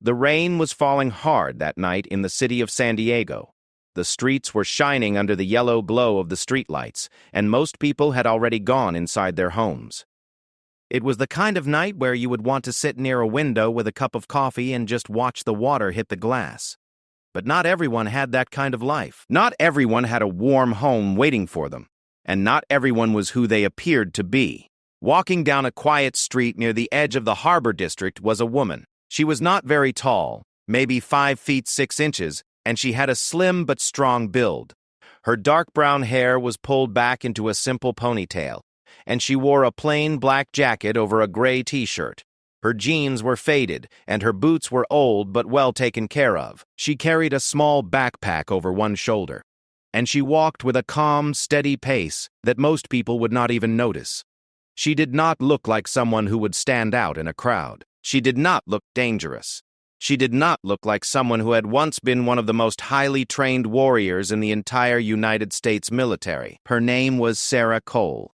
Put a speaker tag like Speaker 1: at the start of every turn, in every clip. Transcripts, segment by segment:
Speaker 1: The rain was falling hard that night in the city of San Diego. The streets were shining under the yellow glow of the streetlights, and most people had already gone inside their homes. It was the kind of night where you would want to sit near a window with a cup of coffee and just watch the water hit the glass. But not everyone had that kind of life. Not everyone had a warm home waiting for them, and not everyone was who they appeared to be. Walking down a quiet street near the edge of the harbor district was a woman. She was not very tall, maybe 5 feet 6 inches, and she had a slim but strong build. Her dark brown hair was pulled back into a simple ponytail, and she wore a plain black jacket over a gray t-shirt. Her jeans were faded, and her boots were old but well taken care of. She carried a small backpack over one shoulder, and she walked with a calm, steady pace that most people would not even notice. She did not look like someone who would stand out in a crowd. She did not look dangerous. She did not look like someone who had once been one of the most highly trained warriors in the entire United States military. Her name was Sarah Cole,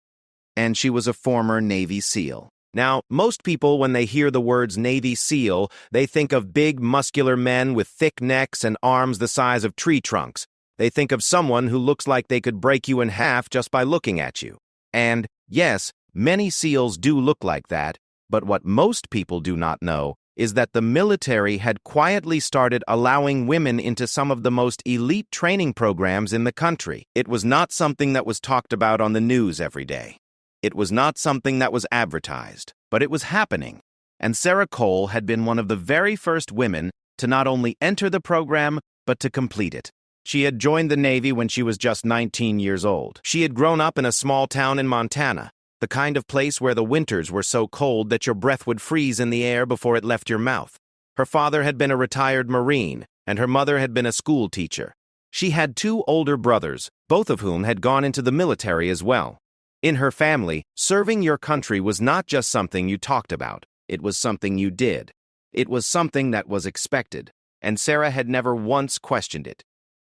Speaker 1: and she was a former Navy SEAL. Now, most people, when they hear the words Navy SEAL, they think of big, muscular men with thick necks and arms the size of tree trunks. They think of someone who looks like they could break you in half just by looking at you. And, yes, many SEALs do look like that, but what most people do not know is that the military had quietly started allowing women into some of the most elite training programs in the country. It was not something that was talked about on the news every day. It was not something that was advertised, but it was happening. And Sarah Cole had been one of the very first women to not only enter the program, but to complete it. She had joined the Navy when she was just 19 years old. She had grown up in a small town in Montana, the kind of place where the winters were so cold that your breath would freeze in the air before it left your mouth. Her father had been a retired Marine, and her mother had been a school teacher. She had 2 older brothers, both of whom had gone into the military as well. In her family, serving your country was not just something you talked about. It was something you did. It was something that was expected, and Sarah had never once questioned it.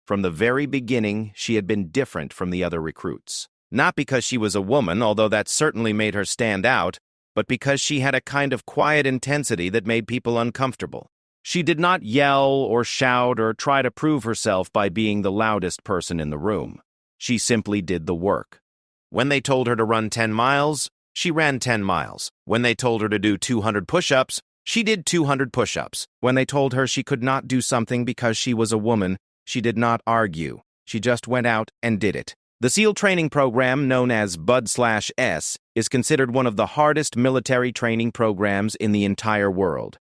Speaker 1: From the very beginning, she had been different from the other recruits. Not because she was a woman, although that certainly made her stand out, but because she had a kind of quiet intensity that made people uncomfortable. She did not yell or shout or try to prove herself by being the loudest person in the room. She simply did the work. When they told her to run 10 miles, she ran 10 miles. When they told her to do 200 push-ups, she did 200 push-ups. When they told her she could not do something because she was a woman, she did not argue. She just went out and did it. The SEAL training program, known as BUD/S, is considered one of the hardest military training programs in the entire world.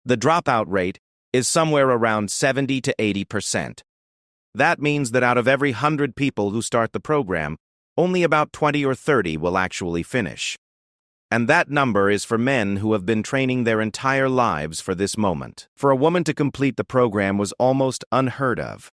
Speaker 1: The dropout rate is somewhere around 70 to 80%. That means that out of every 100 people who start the program, only about 20 or 30 will actually finish. And that number is for men who have been training their entire lives for this moment. For a woman to complete the program was almost unheard of.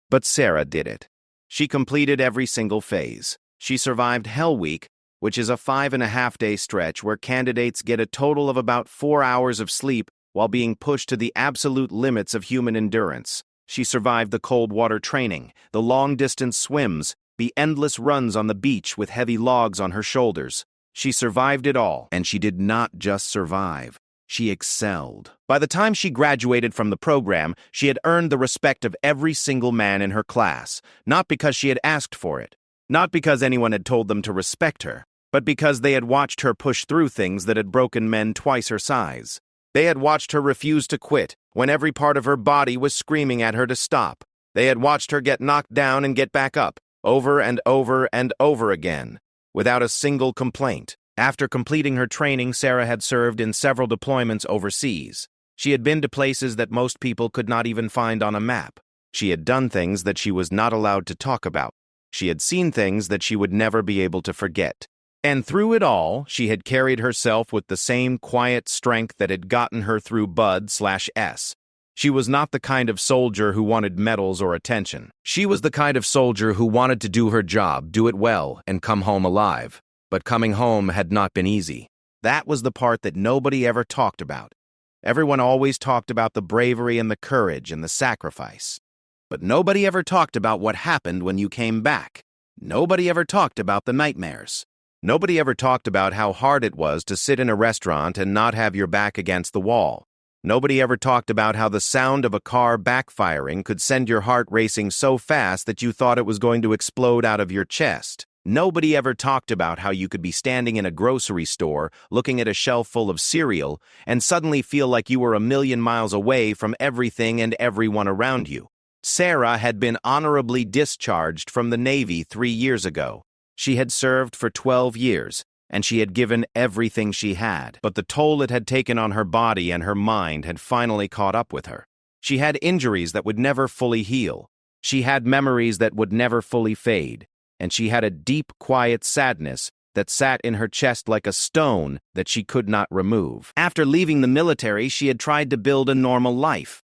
Speaker 1: But Sarah did it. She completed every single phase. She survived Hell Week, which is a 5.5-day stretch where candidates get a total of about 4 hours of sleep while being pushed to the absolute limits of human endurance. She survived the cold water training, the long-distance swims, the endless runs on the beach with heavy logs on her shoulders. She survived it all, and she did not just survive. She excelled. By the time she graduated from the program, she had earned the respect of every single man in her class, not because she had asked for it, not because anyone had told them to respect her, but because they had watched her push through things that had broken men twice her size. They had watched her refuse to quit when every part of her body was screaming at her to stop. They had watched her get knocked down and get back up, over and over and over again, without a single complaint. After completing her training, Sarah had served in several deployments overseas. She had been to places that most people could not even find on a map. She had done things that she was not allowed to talk about. She had seen things that she would never be able to forget. And through it all, she had carried herself with the same quiet strength that had gotten her through BUD/S. She was not the kind of soldier who wanted medals or attention. She was the kind of soldier who wanted to do her job, do it well, and come home alive. But coming home had not been easy. That was the part that nobody ever talked about. Everyone always talked about the bravery and the courage and the sacrifice. But nobody ever talked about what happened when you came back. Nobody ever talked about the nightmares. Nobody ever talked about how hard it was to sit in a restaurant and not have your back against the wall. Nobody ever talked about how the sound of a car backfiring could send your heart racing so fast that you thought it was going to explode out of your chest. Nobody ever talked about how you could be standing in a grocery store, looking at a shelf full of cereal, and suddenly feel like you were a million miles away from everything and everyone around you. Sarah had been honorably discharged from the Navy 3 years ago. She had served for 12 years, and she had given everything she had, but the toll it had taken on her body and her mind had finally caught up with her. She had injuries that would never fully heal. She had memories that would never fully fade, and she had a deep, quiet sadness that sat in her chest like a stone that she could not remove. After leaving the military, she had tried to build a normal life.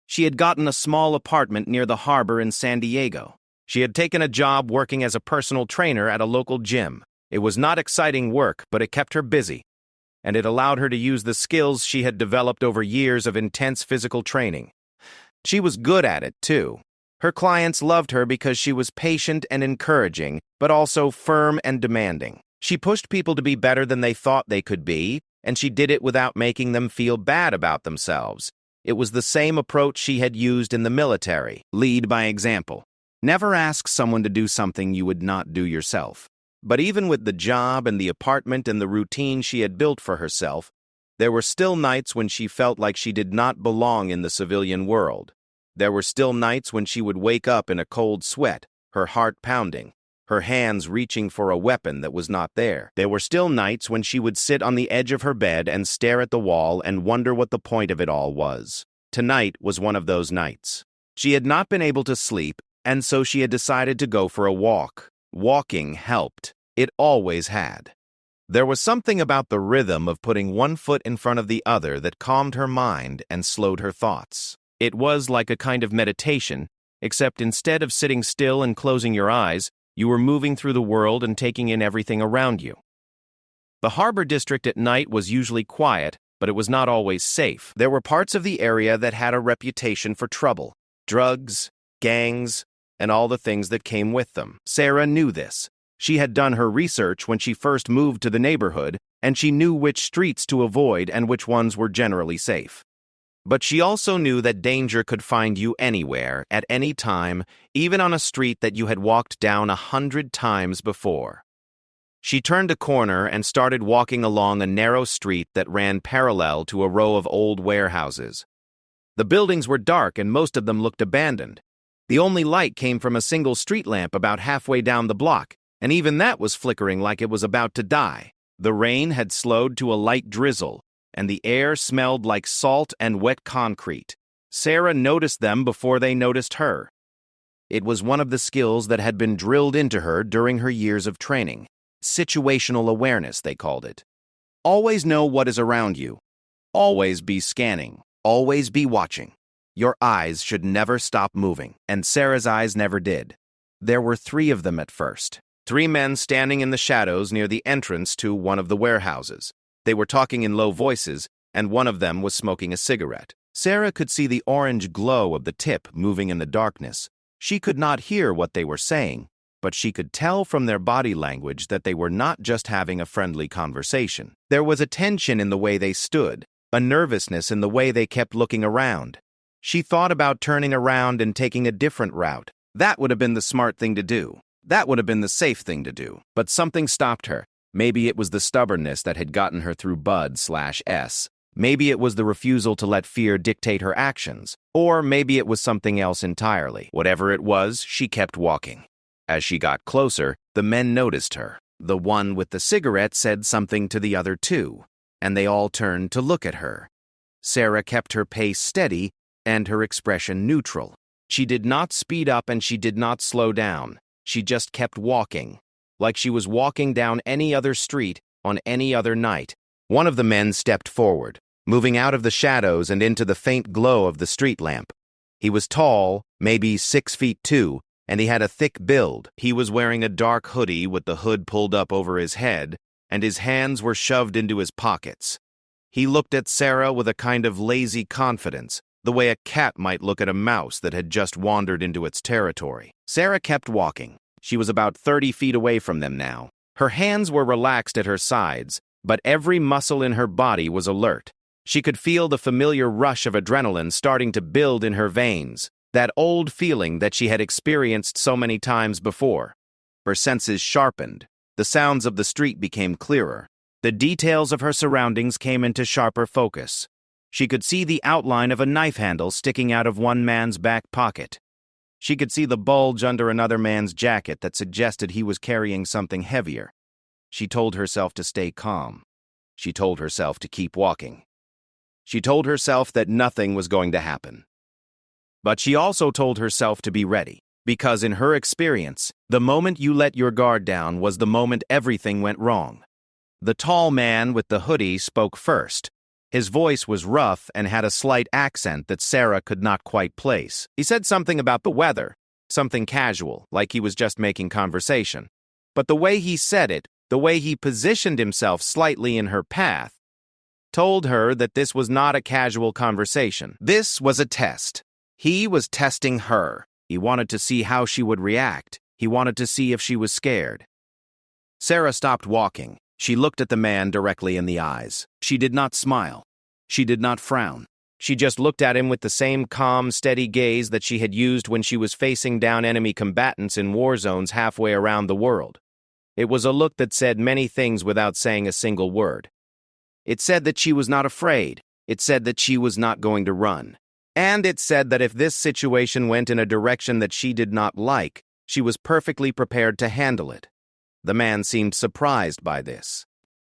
Speaker 1: She had gotten a small apartment near the harbor in San Diego. She had taken a job working as a personal trainer at a local gym. It was not exciting work, but it kept her busy, and it allowed her to use the skills she had developed over years of intense physical training. She was good at it, too. Her clients loved her because she was patient and encouraging, but also firm and demanding. She pushed people to be better than they thought they could be, and she did it without making them feel bad about themselves. It was the same approach she had used in the military. Lead by example. Never ask someone to do something you would not do yourself. But even with the job and the apartment and the routine she had built for herself, there were still nights when she felt like she did not belong in the civilian world. There were still nights when she would wake up in a cold sweat, her heart pounding, her hands reaching for a weapon that was not there. There were still nights when she would sit on the edge of her bed and stare at the wall and wonder what the point of it all was. Tonight was one of those nights. She had not been able to sleep, and so she had decided to go for a walk. Walking helped. It always had. There was something about the rhythm of putting one foot in front of the other that calmed her mind and slowed her thoughts. It was like a kind of meditation, except instead of sitting still and closing your eyes, you were moving through the world and taking in everything around you. The harbor district at night was usually quiet, but it was not always safe. There were parts of the area that had a reputation for trouble, drugs, gangs, and all the things that came with them. Sarah knew this. She had done her research when she first moved to the neighborhood, and she knew which streets to avoid and which ones were generally safe. But she also knew that danger could find you anywhere, at any time, even on a street that you had walked down 100 times before. She turned a corner and started walking along a narrow street that ran parallel to a row of old warehouses. The buildings were dark and most of them looked abandoned. The only light came from a single street lamp about halfway down the block, and even that was flickering like it was about to die. The rain had slowed to a light drizzle, and the air smelled like salt and wet concrete. Sarah noticed them before they noticed her. It was one of the skills that had been drilled into her during her years of training. Situational awareness, they called it. Always know what is around you. Always be scanning. Always be watching. Your eyes should never stop moving, and Sarah's eyes never did. There were 3 of them at first. 3 men standing in the shadows near the entrance to one of the warehouses. They were talking in low voices, and one of them was smoking a cigarette. Sarah could see the orange glow of the tip moving in the darkness. She could not hear what they were saying, but she could tell from their body language that they were not just having a friendly conversation. There was a tension in the way they stood, a nervousness in the way they kept looking around. She thought about turning around and taking a different route. That would have been the smart thing to do. That would have been the safe thing to do. But something stopped her. Maybe it was the stubbornness that had gotten her through Bud/S. Maybe it was the refusal to let fear dictate her actions. Or maybe it was something else entirely. Whatever it was, she kept walking. As she got closer, the men noticed her. The one with the cigarette said something to the other 2, and they all turned to look at her. Sarah kept her pace steady and her expression neutral. She did not speed up and she did not slow down. She just kept walking, like she was walking down any other street on any other night. One of the men stepped forward, moving out of the shadows and into the faint glow of the street lamp. He was tall, maybe 6'2", and he had a thick build. He was wearing a dark hoodie with the hood pulled up over his head, and his hands were shoved into his pockets. He looked at Sarah with a kind of lazy confidence, the way a cat might look at a mouse that had just wandered into its territory. Sarah kept walking. She was about 30 feet away from them now. Her hands were relaxed at her sides, but every muscle in her body was alert. She could feel the familiar rush of adrenaline starting to build in her veins, that old feeling that she had experienced so many times before. Her senses sharpened. The sounds of the street became clearer. The details of her surroundings came into sharper focus. She could see the outline of a knife handle sticking out of one man's back pocket. She could see the bulge under another man's jacket that suggested he was carrying something heavier. She told herself to stay calm. She told herself to keep walking. She told herself that nothing was going to happen. But she also told herself to be ready, because in her experience, the moment you let your guard down was the moment everything went wrong. The tall man with the hoodie spoke first. His voice was rough and had a slight accent that Sarah could not quite place. He said something about the weather, something casual, like he was just making conversation. But the way he said it, the way he positioned himself slightly in her path, told her that this was not a casual conversation. This was a test. He was testing her. He wanted to see how she would react. He wanted to see if she was scared. Sarah stopped walking. She looked at the man directly in the eyes. She did not smile. She did not frown. She just looked at him with the same calm, steady gaze that she had used when she was facing down enemy combatants in war zones halfway around the world. It was a look that said many things without saying a single word. It said that she was not afraid. It said that she was not going to run. And it said that if this situation went in a direction that she did not like, she was perfectly prepared to handle it. The man seemed surprised by this.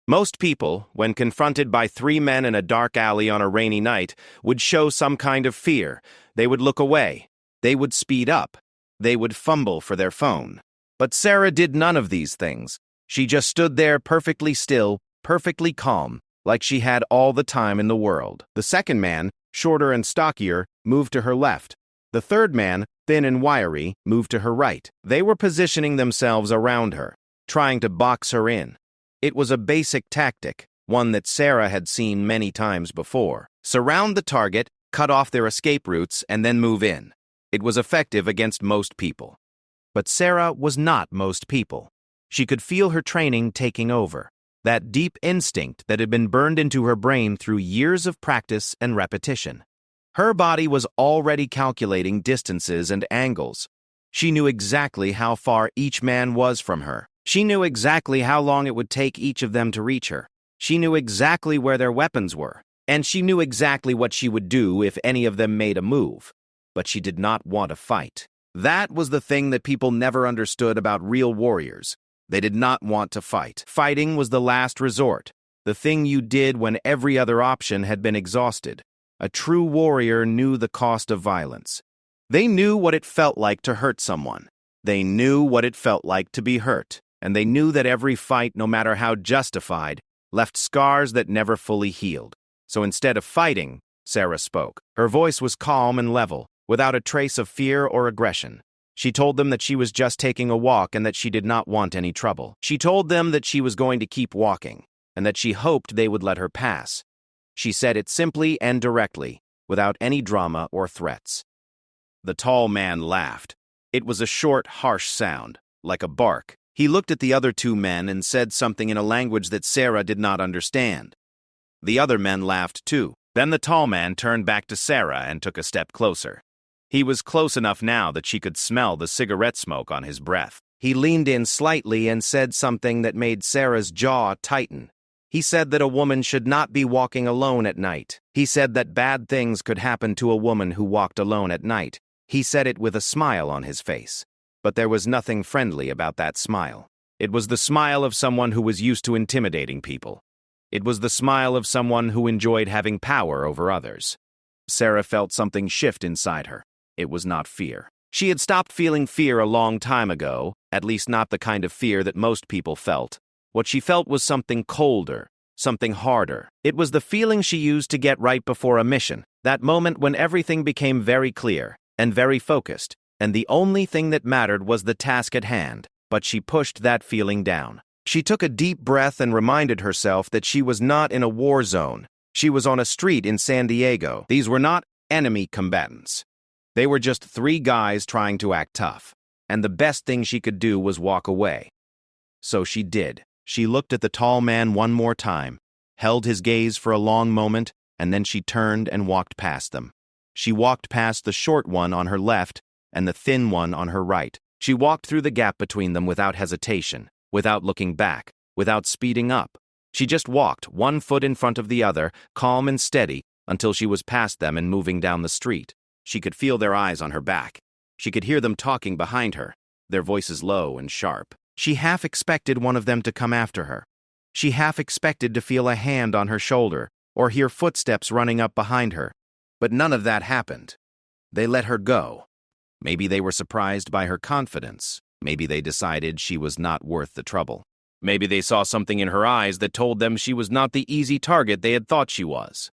Speaker 1: Most people, when confronted by three men in a dark alley on a rainy night, would show some kind of fear. They would look away. They would speed up. They would fumble for their phone. But Sarah did none of these things. She just stood there perfectly still, perfectly calm, like she had all the time in the world. The second man, shorter and stockier, moved to her left. The third man, thin and wiry, moved to her right. They were positioning themselves around her, trying to box her in. It was a basic tactic, one that Sarah had seen many times before. Surround the target, cut off their escape routes, and then move in. It was effective against most people. But Sarah was not most people. She could feel her training taking over, that deep instinct that had been burned into her brain through years of practice and repetition. Her body was already calculating distances and angles. She knew exactly how far each man was from her. She knew exactly how long it would take each of them to reach her. She knew exactly where their weapons were, and she knew exactly what she would do if any of them made a move. But she did not want to fight. That was the thing that people never understood about real warriors. They did not want to fight. Fighting was the last resort, the thing you did when every other option had been exhausted. A true warrior knew the cost of violence. They knew what it felt like to hurt someone. They knew what it felt like to be hurt. And they knew that every fight, no matter how justified, left scars that never fully healed. So instead of fighting, Sarah spoke. Her voice was calm and level, without a trace of fear or aggression. She told them that she was just taking a walk and that she did not want any trouble. She told them that she was going to keep walking, and that she hoped they would let her pass. She said it simply and directly, without any drama or threats. The tall man laughed. It was a short, harsh sound, like a bark. He looked at the other two men and said something in a language that Sarah did not understand. The other men laughed too. Then the tall man turned back to Sarah and took a step closer. He was close enough now that she could smell the cigarette smoke on his breath. He leaned in slightly and said something that made Sarah's jaw tighten. He said that a woman should not be walking alone at night. He said that bad things could happen to a woman who walked alone at night. He said it with a smile on his face. But there was nothing friendly about that smile. It was the smile of someone who was used to intimidating people. It was the smile of someone who enjoyed having power over others. Sarah felt something shift inside her. It was not fear. She had stopped feeling fear a long time ago, at least not the kind of fear that most people felt. What she felt was something colder, something harder. It was the feeling she used to get right before a mission, that moment when everything became very clear and very focused, and the only thing that mattered was the task at hand. But she pushed that feeling down. She took a deep breath and reminded herself that she was not in a war zone. She was on a street in San Diego. These were not enemy combatants. They were just three guys trying to act tough. And the best thing she could do was walk away. So she did. She looked at the tall man one more time, held his gaze for a long moment, and then she turned and walked past them. She walked past the short one on her left and the thin one on her right. She walked through the gap between them without hesitation, without looking back, without speeding up. She just walked, one foot in front of the other, calm and steady, until she was past them and moving down the street. She could feel their eyes on her back. She could hear them talking behind her, their voices low and sharp. She half expected one of them to come after her. She half expected to feel a hand on her shoulder or hear footsteps running up behind her. But none of that happened. They let her go. Maybe they were surprised by her confidence. Maybe they decided she was not worth the trouble. Maybe they saw something in her eyes that told them she was not the easy target they had thought she was.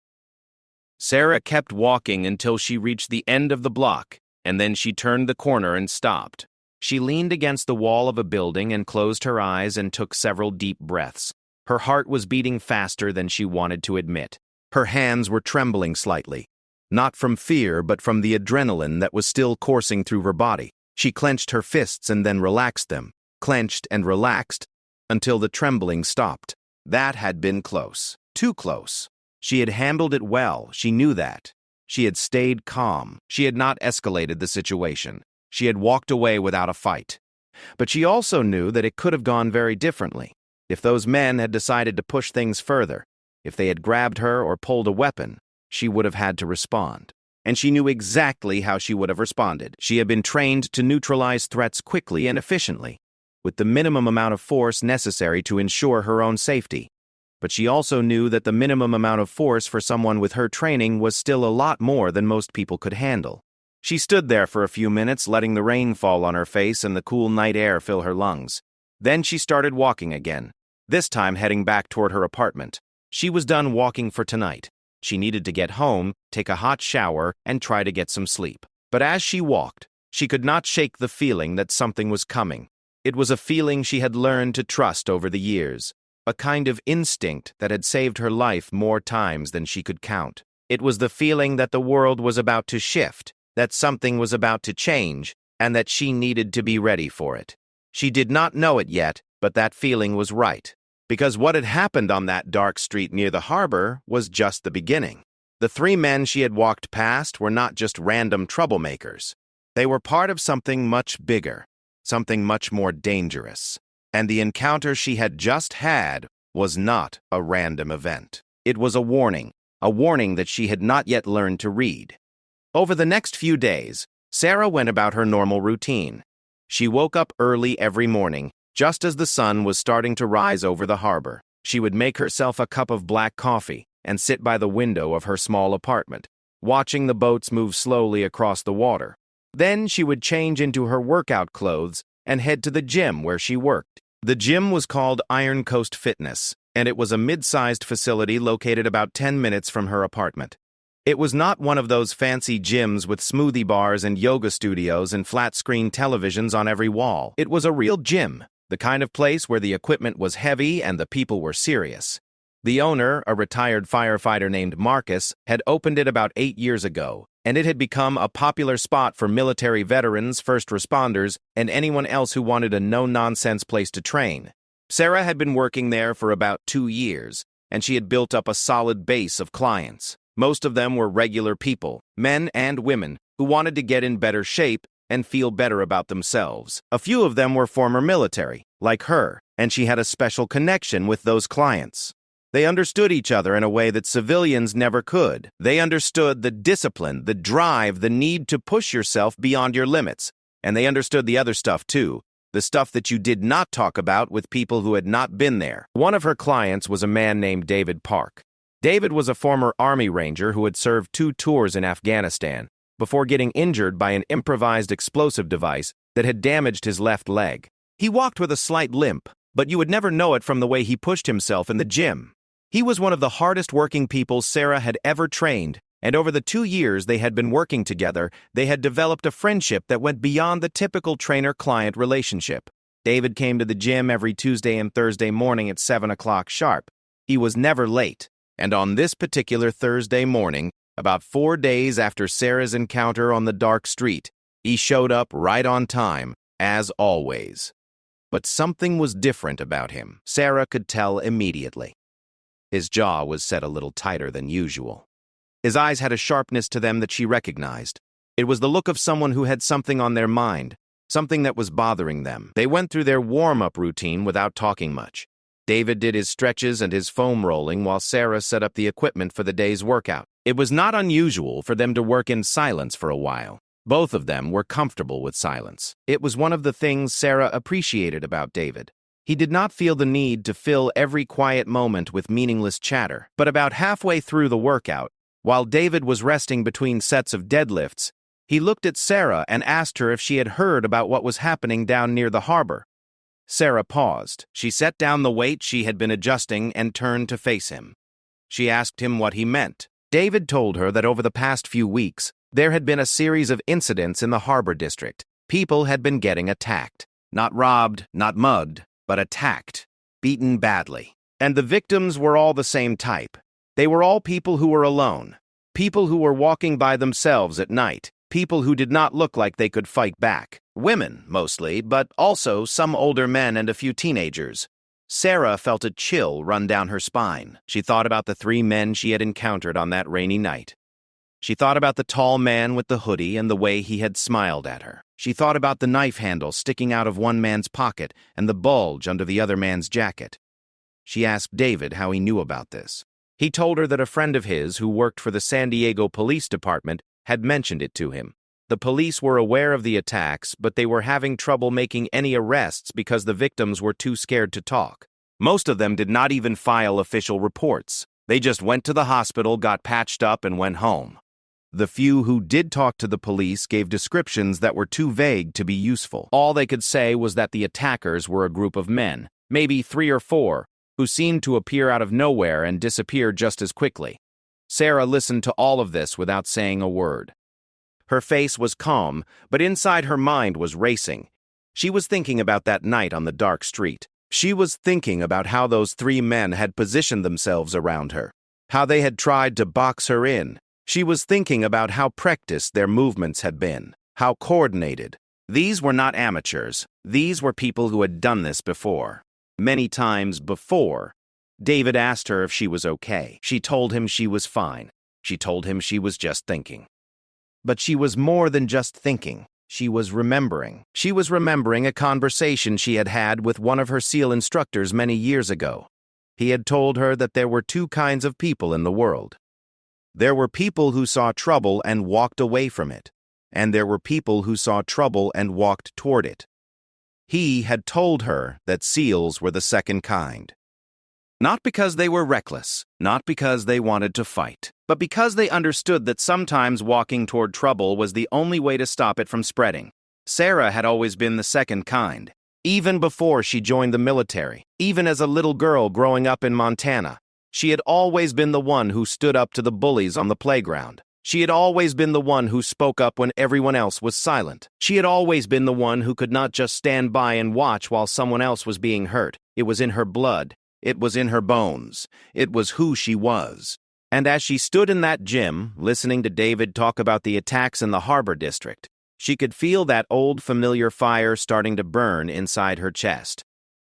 Speaker 1: Sarah kept walking until she reached the end of the block, and then she turned the corner and stopped. She leaned against the wall of a building and closed her eyes and took several deep breaths. Her heart was beating faster than she wanted to admit. Her hands were trembling slightly, not from fear but from the adrenaline that was still coursing through her body. She clenched her fists and then relaxed them, clenched and relaxed, until the trembling stopped. That had been close, too close. She had handled it well, she knew that. She had stayed calm. She had not escalated the situation. She had walked away without a fight. But she also knew that it could have gone very differently. If those men had decided to push things further, if they had grabbed her or pulled a weapon, she would have had to respond. And she knew exactly how she would have responded. She had been trained to neutralize threats quickly and efficiently, with the minimum amount of force necessary to ensure her own safety. But she also knew that the minimum amount of force for someone with her training was still a lot more than most people could handle. She stood there for a few minutes, letting the rain fall on her face and the cool night air fill her lungs. Then she started walking again, this time heading back toward her apartment. She was done walking for tonight. She needed to get home, take a hot shower, and try to get some sleep. But as she walked, she could not shake the feeling that something was coming. It was a feeling she had learned to trust over the years, a kind of instinct that had saved her life more times than she could count. It was the feeling that the world was about to shift, that something was about to change, and that she needed to be ready for it. She did not know it yet, but that feeling was right. Because what had happened on that dark street near the harbor was just the beginning. The three men she had walked past were not just random troublemakers. They were part of something much bigger, something much more dangerous. And the encounter she had just had was not a random event. It was a warning that she had not yet learned to read. Over the next few days, Sarah went about her normal routine. She woke up early every morning, just as the sun was starting to rise over the harbor. She would make herself a cup of black coffee and sit by the window of her small apartment, watching the boats move slowly across the water. Then she would change into her workout clothes and head to the gym where she worked. The gym was called Iron Coast Fitness, and it was a mid-sized facility located about 10 minutes from her apartment. It was not one of those fancy gyms with smoothie bars and yoga studios and flat-screen televisions on every wall. It was a real gym, the kind of place where the equipment was heavy and the people were serious. The owner, a retired firefighter named Marcus, had opened it about 8 years ago, and it had become a popular spot for military veterans, first responders, and anyone else who wanted a no-nonsense place to train. Sarah had been working there for about 2 years, and she had built up a solid base of clients. Most of them were regular people, men and women, who wanted to get in better shape and feel better about themselves. A few of them were former military, like her, and she had a special connection with those clients. They understood each other in a way that civilians never could. They understood the discipline, the drive, the need to push yourself beyond your limits. And they understood the other stuff too, the stuff that you did not talk about with people who had not been there. One of her clients was a man named David Park. David was a former Army Ranger who had served 2 tours in Afghanistan before getting injured by an improvised explosive device that had damaged his left leg. He walked with a slight limp, but you would never know it from the way he pushed himself in the gym. He was one of the hardest working people Sarah had ever trained, and over the 2 years they had been working together, they had developed a friendship that went beyond the typical trainer-client relationship. David came to the gym every Tuesday and Thursday morning at 7 o'clock sharp. He was never late, and on this particular Thursday morning, about 4 days after Sarah's encounter on the dark street, he showed up right on time, as always. But something was different about him. Sarah could tell immediately. His jaw was set a little tighter than usual. His eyes had a sharpness to them that she recognized. It was the look of someone who had something on their mind, something that was bothering them. They went through their warm-up routine without talking much. David did his stretches and his foam rolling while Sarah set up the equipment for the day's workout. It was not unusual for them to work in silence for a while. Both of them were comfortable with silence. It was one of the things Sarah appreciated about David. He did not feel the need to fill every quiet moment with meaningless chatter. But about halfway through the workout, while David was resting between sets of deadlifts, he looked at Sarah and asked her if she had heard about what was happening down near the harbor. Sarah paused. She set down the weight she had been adjusting and turned to face him. She asked him what he meant. David told her that over the past few weeks, there had been a series of incidents in the harbor district. People had been getting attacked. Not robbed, not mugged, but attacked. Beaten badly. And the victims were all the same type. They were all people who were alone. People who were walking by themselves at night. People who did not look like they could fight back. Women, mostly, but also some older men and a few teenagers. Sarah felt a chill run down her spine. She thought about the 3 men she had encountered on that rainy night. She thought about the tall man with the hoodie and the way he had smiled at her. She thought about the knife handle sticking out of one man's pocket and the bulge under the other man's jacket. She asked David how he knew about this. He told her that a friend of his who worked for the San Diego Police Department had mentioned it to him. The police were aware of the attacks, but they were having trouble making any arrests because the victims were too scared to talk. Most of them did not even file official reports. They just went to the hospital, got patched up, and went home. The few who did talk to the police gave descriptions that were too vague to be useful. All they could say was that the attackers were a group of men, maybe 3 or 4, who seemed to appear out of nowhere and disappear just as quickly. Sarah listened to all of this without saying a word. Her face was calm, but inside her mind was racing. She was thinking about that night on the dark street. She was thinking about how those 3 men had positioned themselves around her, how they had tried to box her in. She was thinking about how practiced their movements had been, how coordinated. These were not amateurs. These were people who had done this before. Many times before. David asked her if she was okay. She told him she was fine. She told him she was just thinking. But she was more than just thinking. She was remembering. She was remembering a conversation she had had with one of her SEAL instructors many years ago. He had told her that there were 2 kinds of people in the world. There were people who saw trouble and walked away from it, and there were people who saw trouble and walked toward it. He had told her that SEALs were the second kind. Not because they were reckless, not because they wanted to fight, but because they understood that sometimes walking toward trouble was the only way to stop it from spreading. Sarah had always been the second kind, even before she joined the military, even as a little girl growing up in Montana. She had always been the one who stood up to the bullies on the playground. She had always been the one who spoke up when everyone else was silent. She had always been the one who could not just stand by and watch while someone else was being hurt. It was in her blood. It was in her bones. It was who she was. And as she stood in that gym, listening to David talk about the attacks in the harbor district, she could feel that old familiar fire starting to burn inside her chest.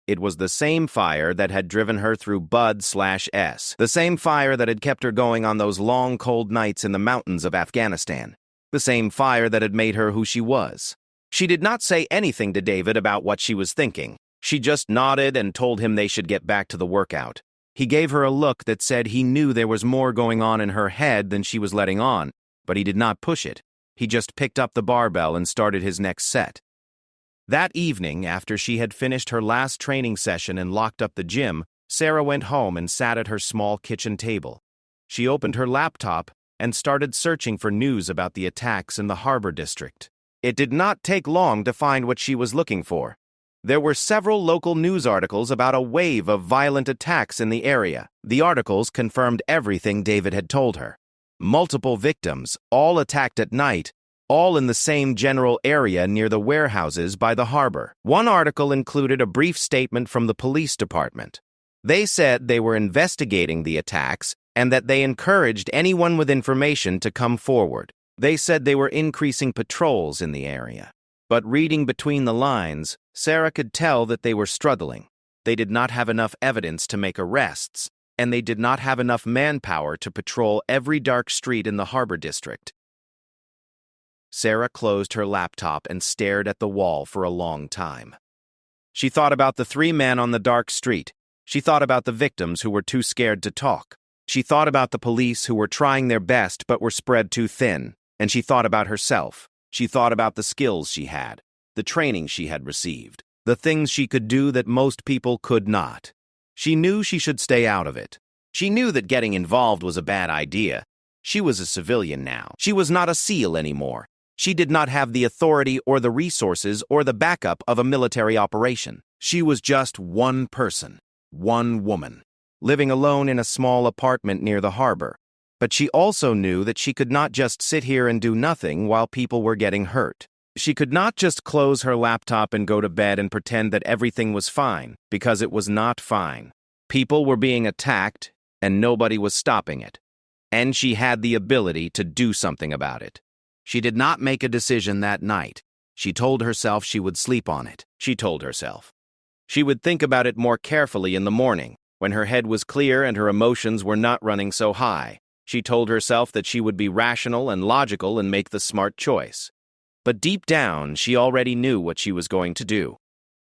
Speaker 1: It was the same fire that had driven her through Bud/S, the same fire that had kept her going on those long, cold nights in the mountains of Afghanistan, the same fire that had made her who she was. She did not say anything to David about what she was thinking. She just nodded and told him they should get back to the workout. He gave her a look that said he knew there was more going on in her head than she was letting on, but he did not push it. He just picked up the barbell and started his next set. That evening, after she had finished her last training session and locked up the gym, Sarah went home and sat at her small kitchen table. She opened her laptop and started searching for news about the attacks in the harbor district. It did not take long to find what she was looking for. There were several local news articles about a wave of violent attacks in the area. The articles confirmed everything David had told her. Multiple victims, all attacked at night, all in the same general area near the warehouses by the harbor. One article included a brief statement from the police department. They said they were investigating the attacks and that they encouraged anyone with information to come forward. They said they were increasing patrols in the area. But reading between the lines, Sarah could tell that they were struggling. They did not have enough evidence to make arrests, and they did not have enough manpower to patrol every dark street in the harbor district. Sarah closed her laptop and stared at the wall for a long time. She thought about the 3 men on the dark street. She thought about the victims who were too scared to talk. She thought about the police who were trying their best but were spread too thin. And she thought about herself. She thought about the skills she had, the training she had received, the things she could do that most people could not. She knew she should stay out of it. She knew that getting involved was a bad idea. She was a civilian now. She was not a SEAL anymore. She did not have the authority or the resources or the backup of a military operation. She was just one person, one woman, living alone in a small apartment near the harbor. But she also knew that she could not just sit here and do nothing while people were getting hurt. She could not just close her laptop and go to bed and pretend that everything was fine, because it was not fine. People were being attacked, and nobody was stopping it. And she had the ability to do something about it. She did not make a decision that night. She told herself she would sleep on it. She told herself she would think about it more carefully in the morning, when her head was clear and her emotions were not running so high. She told herself that she would be rational and logical and make the smart choice. But deep down, she already knew what she was going to do.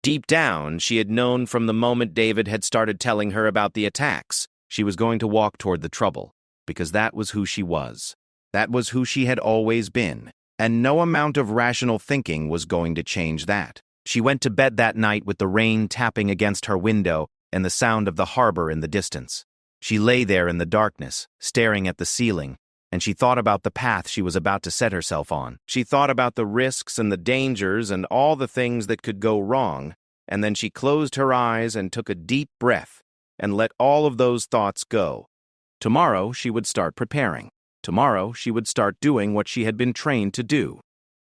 Speaker 1: Deep down, she had known from the moment David had started telling her about the attacks, she was going to walk toward the trouble, because that was who she was. That was who she had always been, and no amount of rational thinking was going to change that. She went to bed that night with the rain tapping against her window and the sound of the harbor in the distance. She lay there in the darkness, staring at the ceiling, and she thought about the path she was about to set herself on. She thought about the risks and the dangers and all the things that could go wrong, and then she closed her eyes and took a deep breath and let all of those thoughts go. Tomorrow, she would start preparing. Tomorrow, she would start doing what she had been trained to do.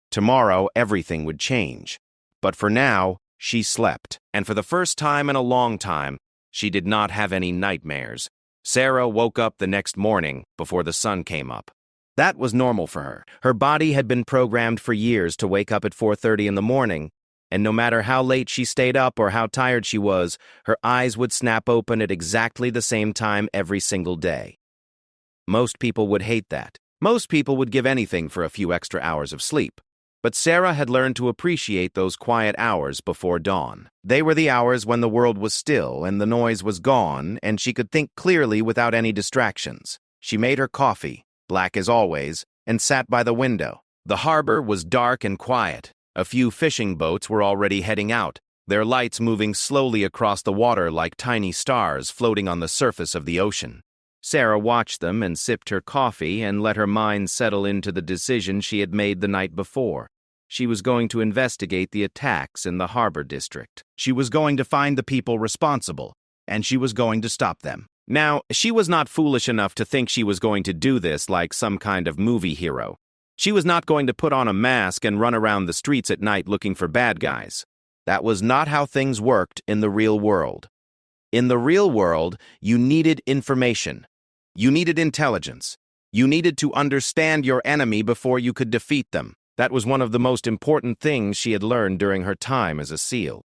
Speaker 1: Tomorrow, everything would change. But for now, she slept, and for the first time in a long time, she did not have any nightmares. Sarah woke up the next morning before the sun came up. That was normal for her. Her body had been programmed for years to wake up at 4:30 in the morning, and no matter how late she stayed up or how tired she was, her eyes would snap open at exactly the same time every single day. Most people would hate that. Most people would give anything for a few extra hours of sleep. But Sarah had learned to appreciate those quiet hours before dawn. They were the hours when the world was still and the noise was gone, and she could think clearly without any distractions. She made her coffee, black as always, and sat by the window. The harbor was dark and quiet. A few fishing boats were already heading out, their lights moving slowly across the water like tiny stars floating on the surface of the ocean. Sarah watched them and sipped her coffee and let her mind settle into the decision she had made the night before. She was going to investigate the attacks in the harbor district. She was going to find the people responsible, and she was going to stop them. Now, she was not foolish enough to think she was going to do this like some kind of movie hero. She was not going to put on a mask and run around the streets at night looking for bad guys. That was not how things worked in the real world. In the real world, you needed information. You needed intelligence. You needed to understand your enemy before you could defeat them. That was one of the most important things she had learned during her time as a SEAL.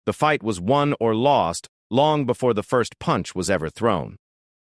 Speaker 1: The fight was won or lost long before the first punch was ever thrown.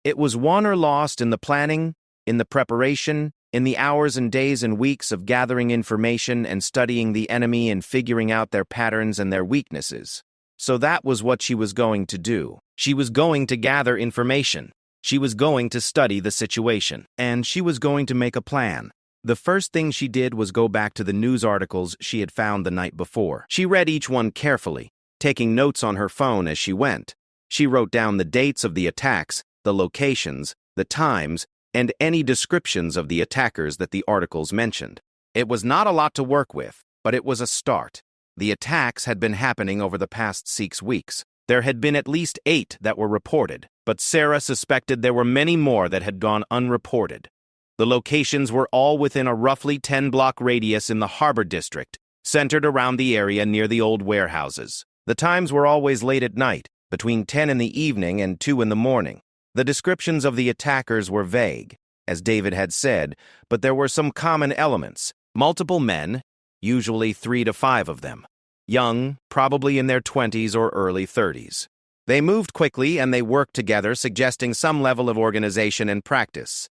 Speaker 1: It was won or lost in the planning, in the preparation, in the hours and days and weeks of gathering information and studying the enemy and figuring out their patterns and their weaknesses. So that was what she was going to do. She was going to gather information. She was going to study the situation, and she was going to make a plan. The first thing she did was go back to the news articles she had found the night before. She read each one carefully, taking notes on her phone as she went. She wrote down the dates of the attacks, the locations, the times, and any descriptions of the attackers that the articles mentioned. It was not a lot to work with, but it was a start. The attacks had been happening over the past 6 weeks. There had been at least 8 that were reported, but Sarah suspected there were many more that had gone unreported. The locations were all within a roughly 10-block radius in the harbor district, centered around the area near the old warehouses. The times were always late at night, between 10 in the evening and 2 in the morning. The descriptions of the attackers were vague, as David had said, but there were some common elements. Multiple men, usually 3 to 5 of them. Young, probably in their 20s or early 30s. They moved quickly and they worked together, suggesting some level of organization and practice.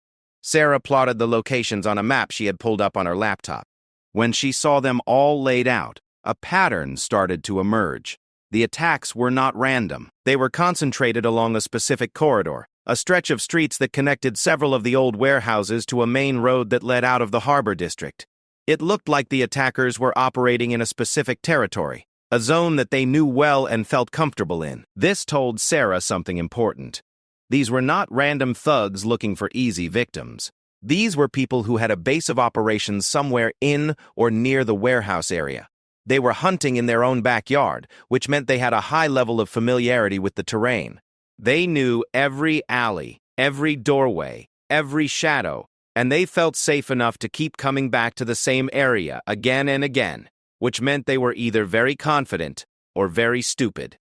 Speaker 1: Sarah plotted the locations on a map she had pulled up on her laptop. When she saw them all laid out, a pattern started to emerge. The attacks were not random. They were concentrated along a specific corridor, a stretch of streets that connected several of the old warehouses to a main road that led out of the harbor district. It looked like the attackers were operating in a specific territory, a zone that they knew well and felt comfortable in. This told Sarah something important. These were not random thugs looking for easy victims. These were people who had a base of operations somewhere in or near the warehouse area. They were hunting in their own backyard, which meant they had a high level of familiarity with the terrain. They knew every alley, every doorway, every shadow, and they felt safe enough to keep coming back to the same area again and again, which meant they were either very confident or very stupid.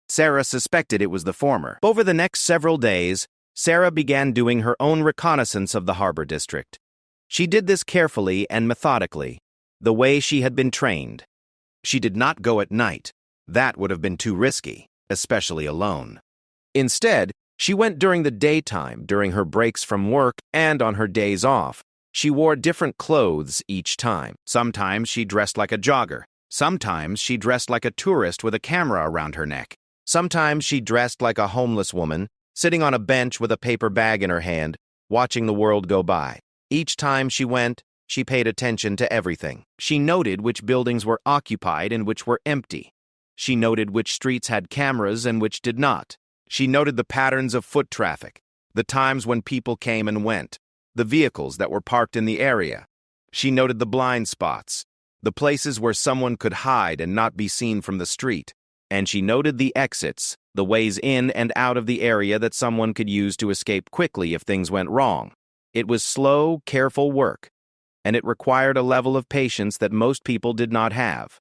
Speaker 1: Sarah suspected it was the former. Over the next several days, Sarah began doing her own reconnaissance of the harbor district. She did this carefully and methodically, the way she had been trained. She did not go at night. That would have been too risky, especially alone. Instead, she went during the daytime, during her breaks from work, and on her days off. She wore different clothes each time. Sometimes she dressed like a jogger. Sometimes she dressed like a tourist with a camera around her neck. Sometimes she dressed like a homeless woman, sitting on a bench with a paper bag in her hand, watching the world go by. Each time she went, she paid attention to everything. She noted which buildings were occupied and which were empty. She noted which streets had cameras and which did not. She noted the patterns of foot traffic, the times when people came and went, the vehicles that were parked in the area. She noted the blind spots, the places where someone could hide and not be seen from the street. And she noted the exits, the ways in and out of the area that someone could use to escape quickly if things went wrong. It was slow, careful work, and it required a level of patience that most people did not have.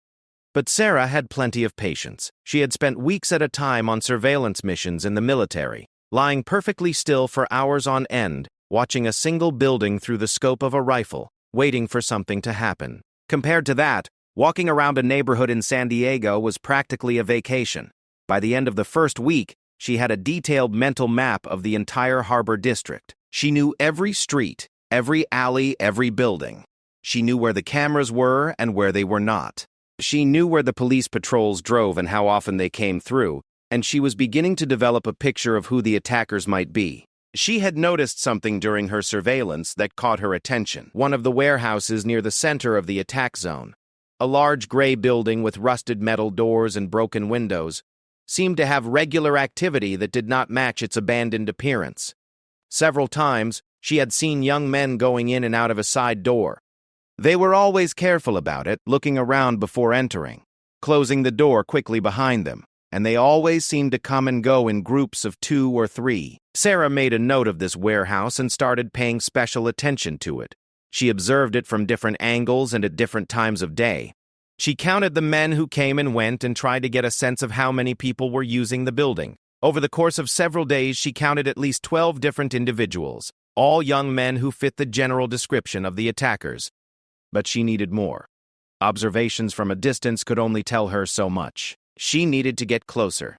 Speaker 1: But Sarah had plenty of patience. She had spent weeks at a time on surveillance missions in the military, lying perfectly still for hours on end, watching a single building through the scope of a rifle, waiting for something to happen. Compared to that, walking around a neighborhood in San Diego was practically a vacation. By the end of the first week, she had a detailed mental map of the entire harbor district. She knew every street, every alley, every building. She knew where the cameras were and where they were not. She knew where the police patrols drove and how often they came through, and she was beginning to develop a picture of who the attackers might be. She had noticed something during her surveillance that caught her attention. One of the warehouses near the center of the attack zone, a large gray building with rusted metal doors and broken windows, seemed to have regular activity that did not match its abandoned appearance. Several times, she had seen young men going in and out of a side door. They were always careful about it, looking around before entering, closing the door quickly behind them, and they always seemed to come and go in groups of 2 or 3. Sarah made a note of this warehouse and started paying special attention to it. She observed it from different angles and at different times of day. She counted the men who came and went and tried to get a sense of how many people were using the building. Over the course of several days, she counted at least 12 different individuals, all young men who fit the general description of the attackers. But she needed more. Observations from a distance could only tell her so much. She needed to get closer.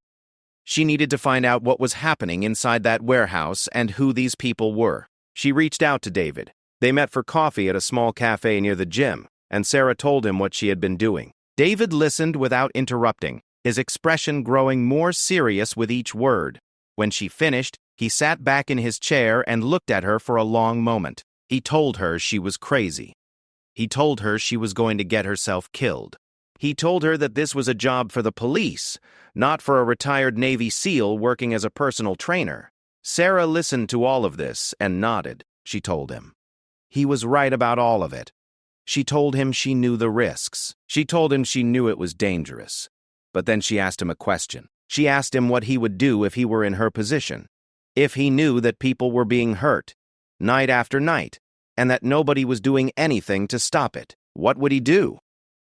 Speaker 1: She needed to find out what was happening inside that warehouse and who these people were. She reached out to David. They met for coffee at a small cafe near the gym, and Sarah told him what she had been doing. David listened without interrupting, his expression growing more serious with each word. When she finished, he sat back in his chair and looked at her for a long moment. He told her she was crazy. He told her she was going to get herself killed. He told her that this was a job for the police, not for a retired Navy SEAL working as a personal trainer. Sarah listened to all of this and nodded, she told him. He was right about all of it. She told him she knew the risks. She told him she knew it was dangerous. But then she asked him a question. She asked him what he would do if he were in her position. If he knew that people were being hurt, night after night, and that nobody was doing anything to stop it, what would he do?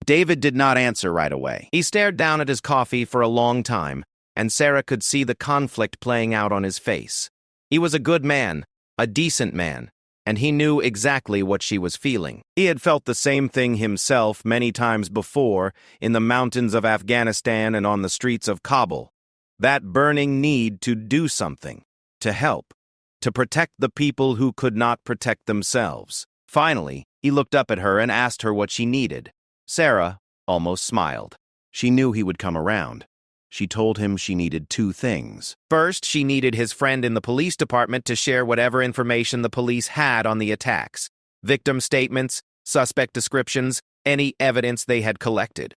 Speaker 1: David did not answer right away. He stared down at his coffee for a long time, and Sarah could see the conflict playing out on his face. He was a good man, a decent man, and he knew exactly what she was feeling. He had felt the same thing himself many times before in the mountains of Afghanistan and on the streets of Kabul. That burning need to do something, to help, to protect the people who could not protect themselves. Finally, he looked up at her and asked her what she needed. Sarah almost smiled. She knew he would come around. She told him she needed 2 things. First, she needed his friend in the police department to share whatever information the police had on the attacks. Victim statements, suspect descriptions, any evidence they had collected.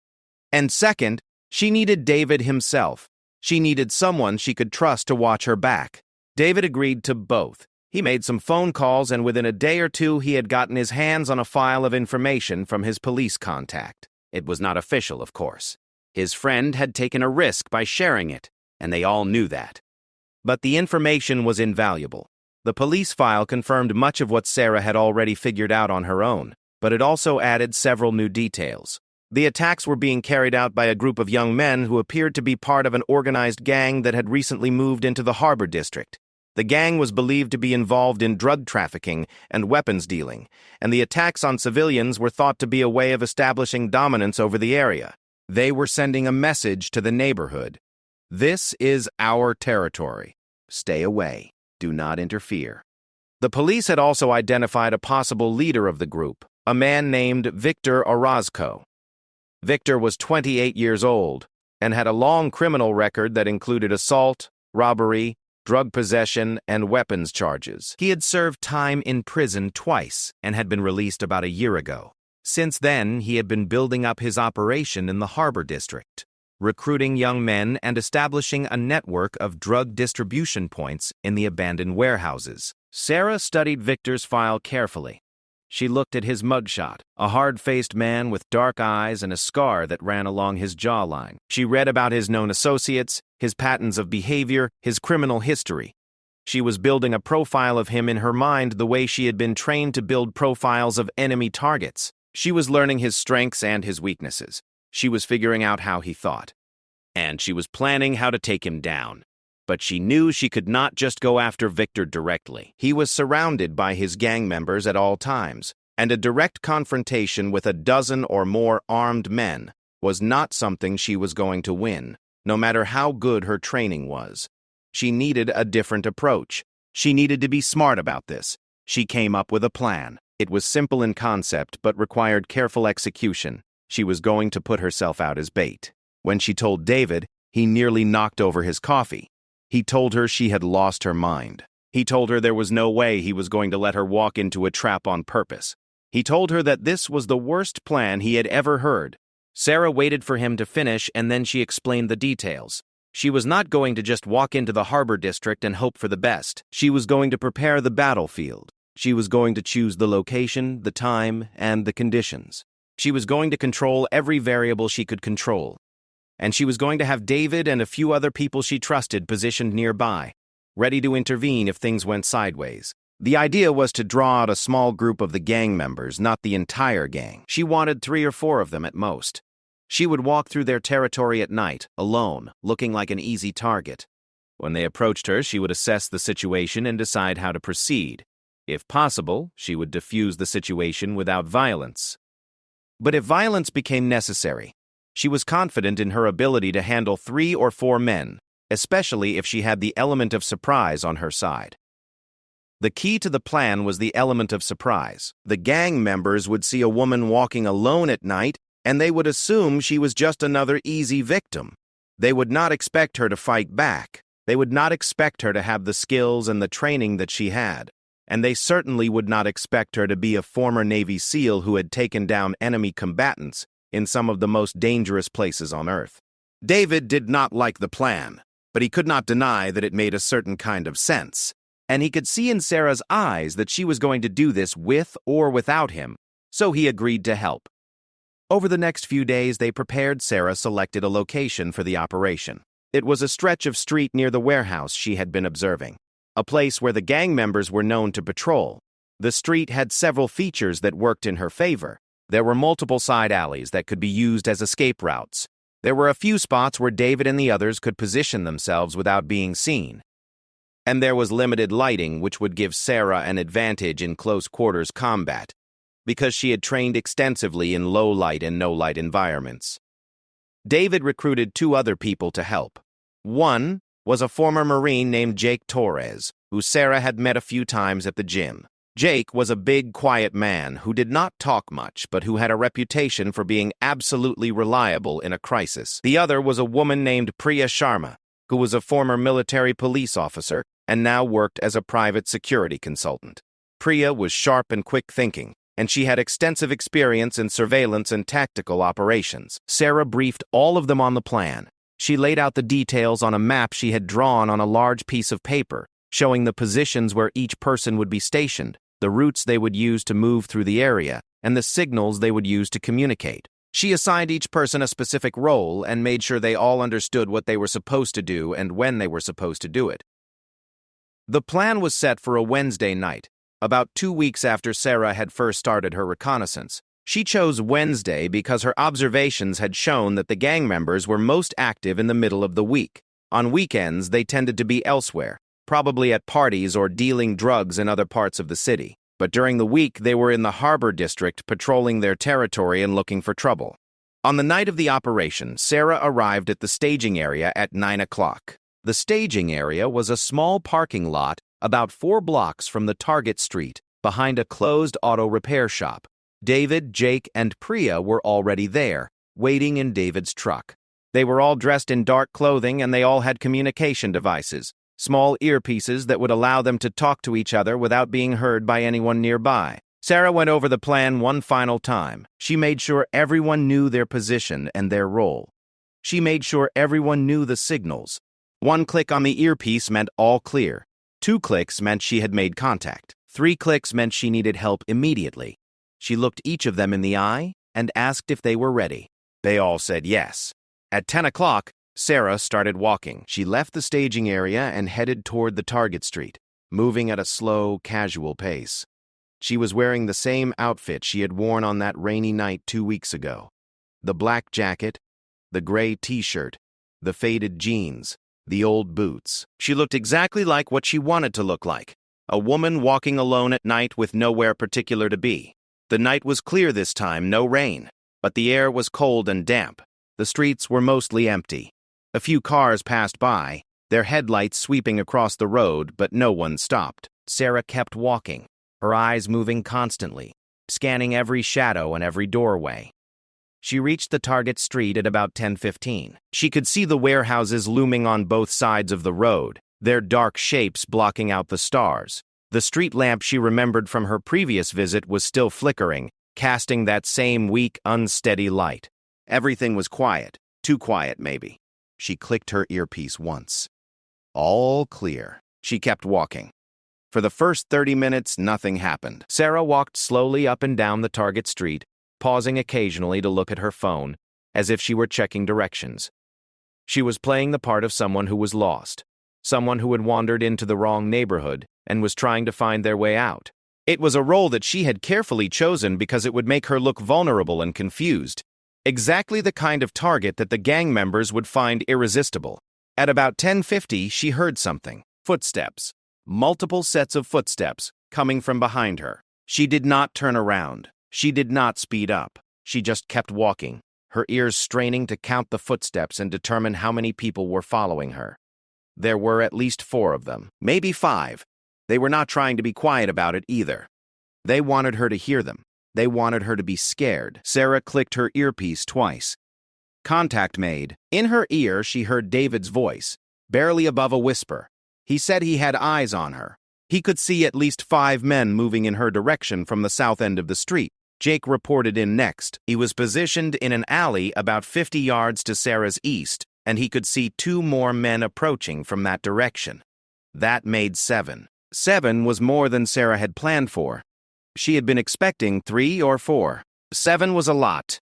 Speaker 1: And second, she needed David himself. She needed someone she could trust to watch her back. David agreed to both. He made some phone calls, and within a day or 2 he had gotten his hands on a file of information from his police contact. It was not official, of course. His friend had taken a risk by sharing it, and they all knew that. But the information was invaluable. The police file confirmed much of what Sarah had already figured out on her own, but it also added several new details. The attacks were being carried out by a group of young men who appeared to be part of an organized gang that had recently moved into the Harbor District. The gang was believed to be involved in drug trafficking and weapons dealing, and the attacks on civilians were thought to be a way of establishing dominance over the area. They were sending a message to the neighborhood. This is our territory. Stay away. Do not interfere. The police had also identified a possible leader of the group, a man named Victor Orozco. Victor was 28 years old and had a long criminal record that included assault, robbery, drug possession, and weapons charges. He had served time in prison twice and had been released about a year ago. Since then, he had been building up his operation in the Harbor District, recruiting young men and establishing a network of drug distribution points in the abandoned warehouses. Sarah studied Victor's file carefully. She looked at his mugshot, a hard-faced man with dark eyes and a scar that ran along his jawline. She read about his known associates, his patterns of behavior, his criminal history. She was building a profile of him in her mind the way she had been trained to build profiles of enemy targets. She was learning his strengths and his weaknesses. She was figuring out how he thought. And she was planning how to take him down. But she knew she could not just go after Victor directly. He was surrounded by his gang members at all times, and a direct confrontation with a dozen or more armed men was not something she was going to win, no matter how good her training was. She needed a different approach. She needed to be smart about this. She came up with a plan. It was simple in concept, but required careful execution. She was going to put herself out as bait. When she told David, he nearly knocked over his coffee. He told her she had lost her mind. He told her there was no way he was going to let her walk into a trap on purpose. He told her that this was the worst plan he had ever heard. Sarah waited for him to finish, and then she explained the details. She was not going to just walk into the Harbor District and hope for the best. She was going to prepare the battlefield. She was going to choose the location, the time, and the conditions. She was going to control every variable she could control. And she was going to have David and a few other people she trusted positioned nearby, ready to intervene if things went sideways. The idea was to draw out a small group of the gang members, not the entire gang. She wanted 3 or 4 of them at most. She would walk through their territory at night, alone, looking like an easy target. When they approached her, she would assess the situation and decide how to proceed. If possible, she would defuse the situation without violence. But if violence became necessary, she was confident in her ability to handle 3 or 4 men, especially if she had the element of surprise on her side. The key to the plan was the element of surprise. The gang members would see a woman walking alone at night, and they would assume she was just another easy victim. They would not expect her to fight back. They would not expect her to have the skills and the training that she had. And they certainly would not expect her to be a former Navy SEAL who had taken down enemy combatants in some of the most dangerous places on Earth. David did not like the plan, but he could not deny that it made a certain kind of sense, and he could see in Sarah's eyes that she was going to do this with or without him, so he agreed to help. Over the next few days, they prepared. Sarah selected a location for the operation. It was a stretch of street near the warehouse she had been observing, a place where the gang members were known to patrol. The street had several features that worked in her favor. There were multiple side alleys that could be used as escape routes. There were a few spots where David and the others could position themselves without being seen. And there was limited lighting, which would give Sarah an advantage in close-quarters combat, because she had trained extensively in low-light and no-light environments. David recruited 2 other people to help. One was a former Marine named Jake Torres, who Sarah had met a few times at the gym. Jake was a big, quiet man who did not talk much, but who had a reputation for being absolutely reliable in a crisis. The other was a woman named Priya Sharma, who was a former military police officer and now worked as a private security consultant. Priya was sharp and quick-thinking, and she had extensive experience in surveillance and tactical operations. Sarah briefed all of them on the plan. She laid out the details on a map she had drawn on a large piece of paper, showing the positions where each person would be stationed, the routes they would use to move through the area, and the signals they would use to communicate. She assigned each person a specific role and made sure they all understood what they were supposed to do and when they were supposed to do it. The plan was set for a Wednesday night, about 2 weeks after Sarah had first started her reconnaissance. She chose Wednesday because her observations had shown that the gang members were most active in the middle of the week. On weekends, they tended to be elsewhere, probably at parties or dealing drugs in other parts of the city. But during the week, they were in the harbor district patrolling their territory and looking for trouble. On the night of the operation, Sarah arrived at the staging area at 9 o'clock. The staging area was a small parking lot about 4 blocks from the target street, behind a closed auto repair shop. David, Jake, and Priya were already there, waiting in David's truck. They were all dressed in dark clothing and they all had communication devices, small earpieces that would allow them to talk to each other without being heard by anyone nearby. Sarah went over the plan one final time. She made sure everyone knew their position and their role. She made sure everyone knew the signals. 1 click on the earpiece meant all clear. 2 clicks meant she had made contact. 3 clicks meant she needed help immediately. She looked each of them in the eye and asked if they were ready. They all said yes. At 10 o'clock, Sarah started walking. She left the staging area and headed toward the target street, moving at a slow, casual pace. She was wearing the same outfit she had worn on that rainy night 2 weeks ago. The black jacket, the gray t-shirt, the faded jeans, the old boots. She looked exactly like what she wanted to look like, a woman walking alone at night with nowhere particular to be. The night was clear this time, no rain, but the air was cold and damp. The streets were mostly empty. A few cars passed by, their headlights sweeping across the road, but no one stopped. Sarah kept walking, her eyes moving constantly, scanning every shadow and every doorway. She reached the target street at about 10:15. She could see the warehouses looming on both sides of the road, their dark shapes blocking out the stars. The street lamp she remembered from her previous visit was still flickering, casting that same weak, unsteady light. Everything was quiet, too quiet maybe. She clicked her earpiece once. All clear. She kept walking. For the first 30 minutes, nothing happened. Sarah walked slowly up and down the target street, pausing occasionally to look at her phone, as if she were checking directions. She was playing the part of someone who was lost, someone who had wandered into the wrong neighborhood and was trying to find their way out. It was a role that she had carefully chosen because it would make her look vulnerable and confused, exactly the kind of target that the gang members would find irresistible. At about 10:50, she heard something. Footsteps. Multiple sets of footsteps coming from behind her. She did not turn around. She did not speed up. She just kept walking, her ears straining to count the footsteps and determine how many people were following her. There were at least 4 of them, maybe 5. They were not trying to be quiet about it either. They wanted her to hear them. They wanted her to be scared. Sarah clicked her earpiece twice. Contact made. In her ear, she heard David's voice, barely above a whisper. He said he had eyes on her. He could see at least 5 men moving in her direction from the south end of the street. Jake reported in next. He was positioned in an alley about 50 yards to Sarah's east, and he could see 2 more men approaching from that direction. That made 7. 7 was more than Sarah had planned for. She had been expecting 3 or 4. 7 was a lot.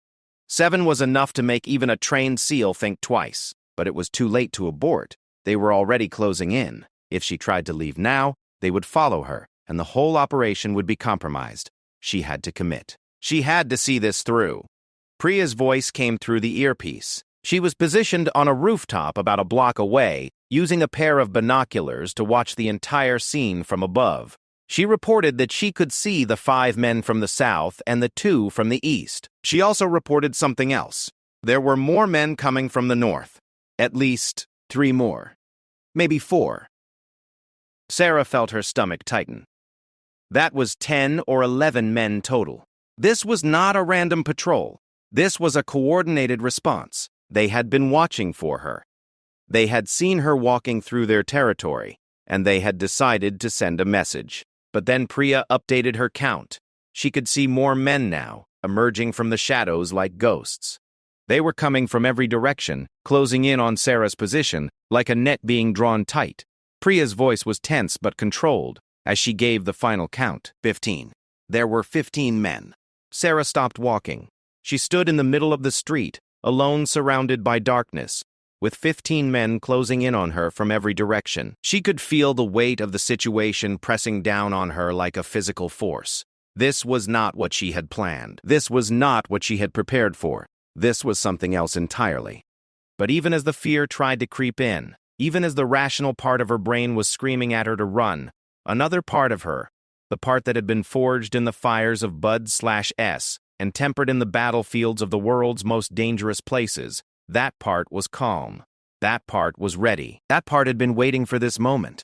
Speaker 1: 7 was enough to make even a trained SEAL think twice, but it was too late to abort. They were already closing in. If she tried to leave now, they would follow her, and the whole operation would be compromised. She had to commit. She had to see this through. Priya's voice came through the earpiece. She was positioned on a rooftop about a block away, using a pair of binoculars to watch the entire scene from above. She reported that she could see the 5 men from the south and the 2 from the east. She also reported something else. There were more men coming from the north. At least 3 more. Maybe 4. Sarah felt her stomach tighten. That was 10 or 11 men total. This was not a random patrol. This was a coordinated response. They had been watching for her. They had seen her walking through their territory, and they had decided to send a message. But then Priya updated her count. She could see more men now, emerging from the shadows like ghosts. They were coming from every direction, closing in on Sarah's position, like a net being drawn tight. Priya's voice was tense but controlled as she gave the final count. 15. There were 15 men. Sarah stopped walking. She stood in the middle of the street, alone, surrounded by darkness, with 15 men closing in on her from every direction. She could feel the weight of the situation pressing down on her like a physical force. This was not what she had planned. This was not what she had prepared for. This was something else entirely. But even as the fear tried to creep in, even as the rational part of her brain was screaming at her to run, another part of her, the part that had been forged in the fires of Bud/S and tempered in the battlefields of the world's most dangerous places, that part was calm. That part was ready. That part had been waiting for this moment.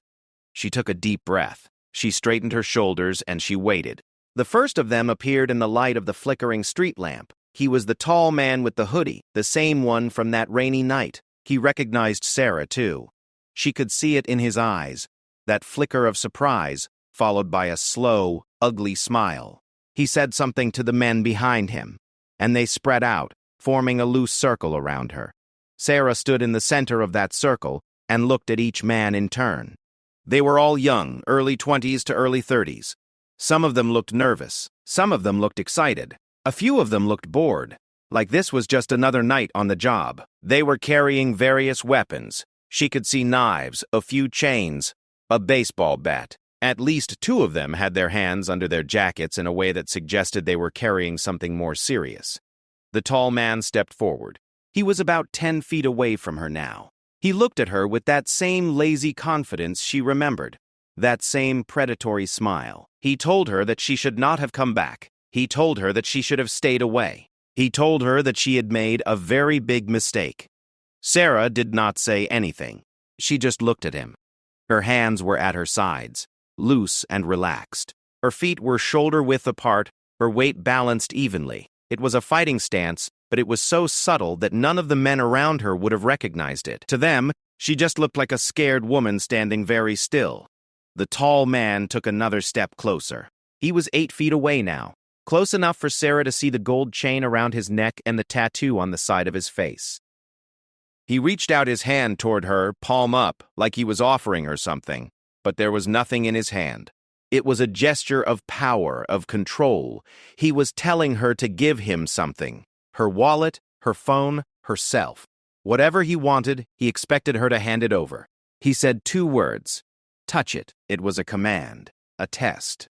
Speaker 1: She took a deep breath. She straightened her shoulders and she waited. The first of them appeared in the light of the flickering street lamp. He was the tall man with the hoodie, the same one from that rainy night. He recognized Sarah, too. She could see it in his eyes, that flicker of surprise, followed by a slow, ugly smile. He said something to the men behind him, and they spread out, forming a loose circle around her. Sarah stood in the center of that circle and looked at each man in turn. They were all young, early 20s to early 30s. Some of them looked nervous. Some of them looked excited. A few of them looked bored, like this was just another night on the job. They were carrying various weapons. She could see knives, a few chains, a baseball bat. At least 2 of them had their hands under their jackets in a way that suggested they were carrying something more serious. The tall man stepped forward. He was about 10 feet away from her now. He looked at her with that same lazy confidence she remembered, that same predatory smile. He told her that she should not have come back. He told her that she should have stayed away. He told her that she had made a very big mistake. Sarah did not say anything. She just looked at him. Her hands were at her sides, loose and relaxed. Her feet were shoulder-width apart, her weight balanced evenly. It was a fighting stance, but it was so subtle that none of the men around her would have recognized it. To them, she just looked like a scared woman standing very still. The tall man took another step closer. He was 8 feet away now, close enough for Sarah to see the gold chain around his neck and the tattoo on the side of his face. He reached out his hand toward her, palm up, like he was offering her something, but there was nothing in his hand. It was a gesture of power, of control. He was telling her to give him something. Her wallet, her phone, herself. Whatever he wanted, he expected her to hand it over. He said 2 words. Touch it. It was a command, a test,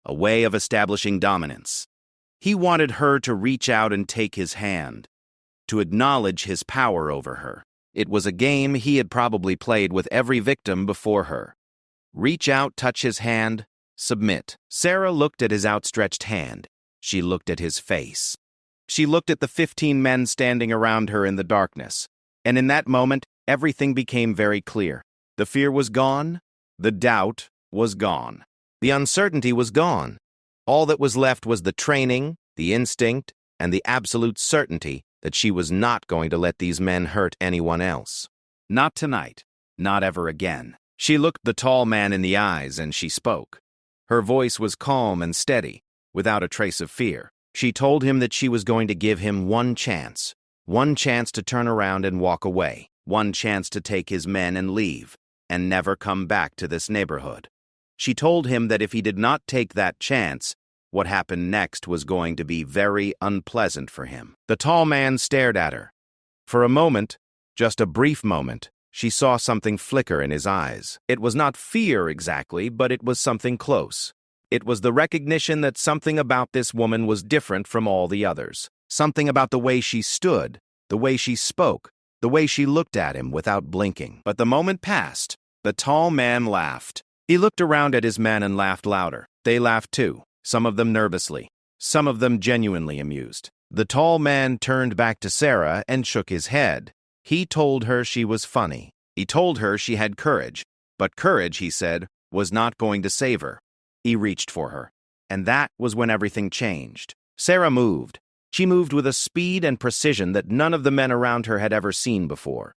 Speaker 1: a way of establishing dominance. He wanted her to reach out and take his hand, to acknowledge his power over her. It was a game he had probably played with every victim before her. Reach out, touch his hand, submit. Sarah looked at his outstretched hand. She looked at his face. She looked at the 15 men standing around her in the darkness. And in that moment, everything became very clear. The fear was gone. The doubt was gone. The uncertainty was gone. All that was left was the training, the instinct, and the absolute certainty that she was not going to let these men hurt anyone else. Not tonight. Not ever again. She looked the tall man in the eyes and she spoke. Her voice was calm and steady, without a trace of fear. She told him that she was going to give him one chance to turn around and walk away, one chance to take his men and leave, and never come back to this neighborhood. She told him that if he did not take that chance, what happened next was going to be very unpleasant for him. The tall man stared at her. For a moment, just a brief moment, she saw something flicker in his eyes. It was not fear exactly, but it was something close. It was the recognition that something about this woman was different from all the others. Something about the way she stood, the way she spoke, the way she looked at him without blinking. But the moment passed. The tall man laughed. He looked around at his men and laughed louder. They laughed too, some of them nervously, some of them genuinely amused. The tall man turned back to Sarah and shook his head. He told her she was funny. He told her she had courage, but courage, he said, was not going to save her. He reached for her. And that was when everything changed. Sarah moved. She moved with a speed and precision that none of the men around her had ever seen before.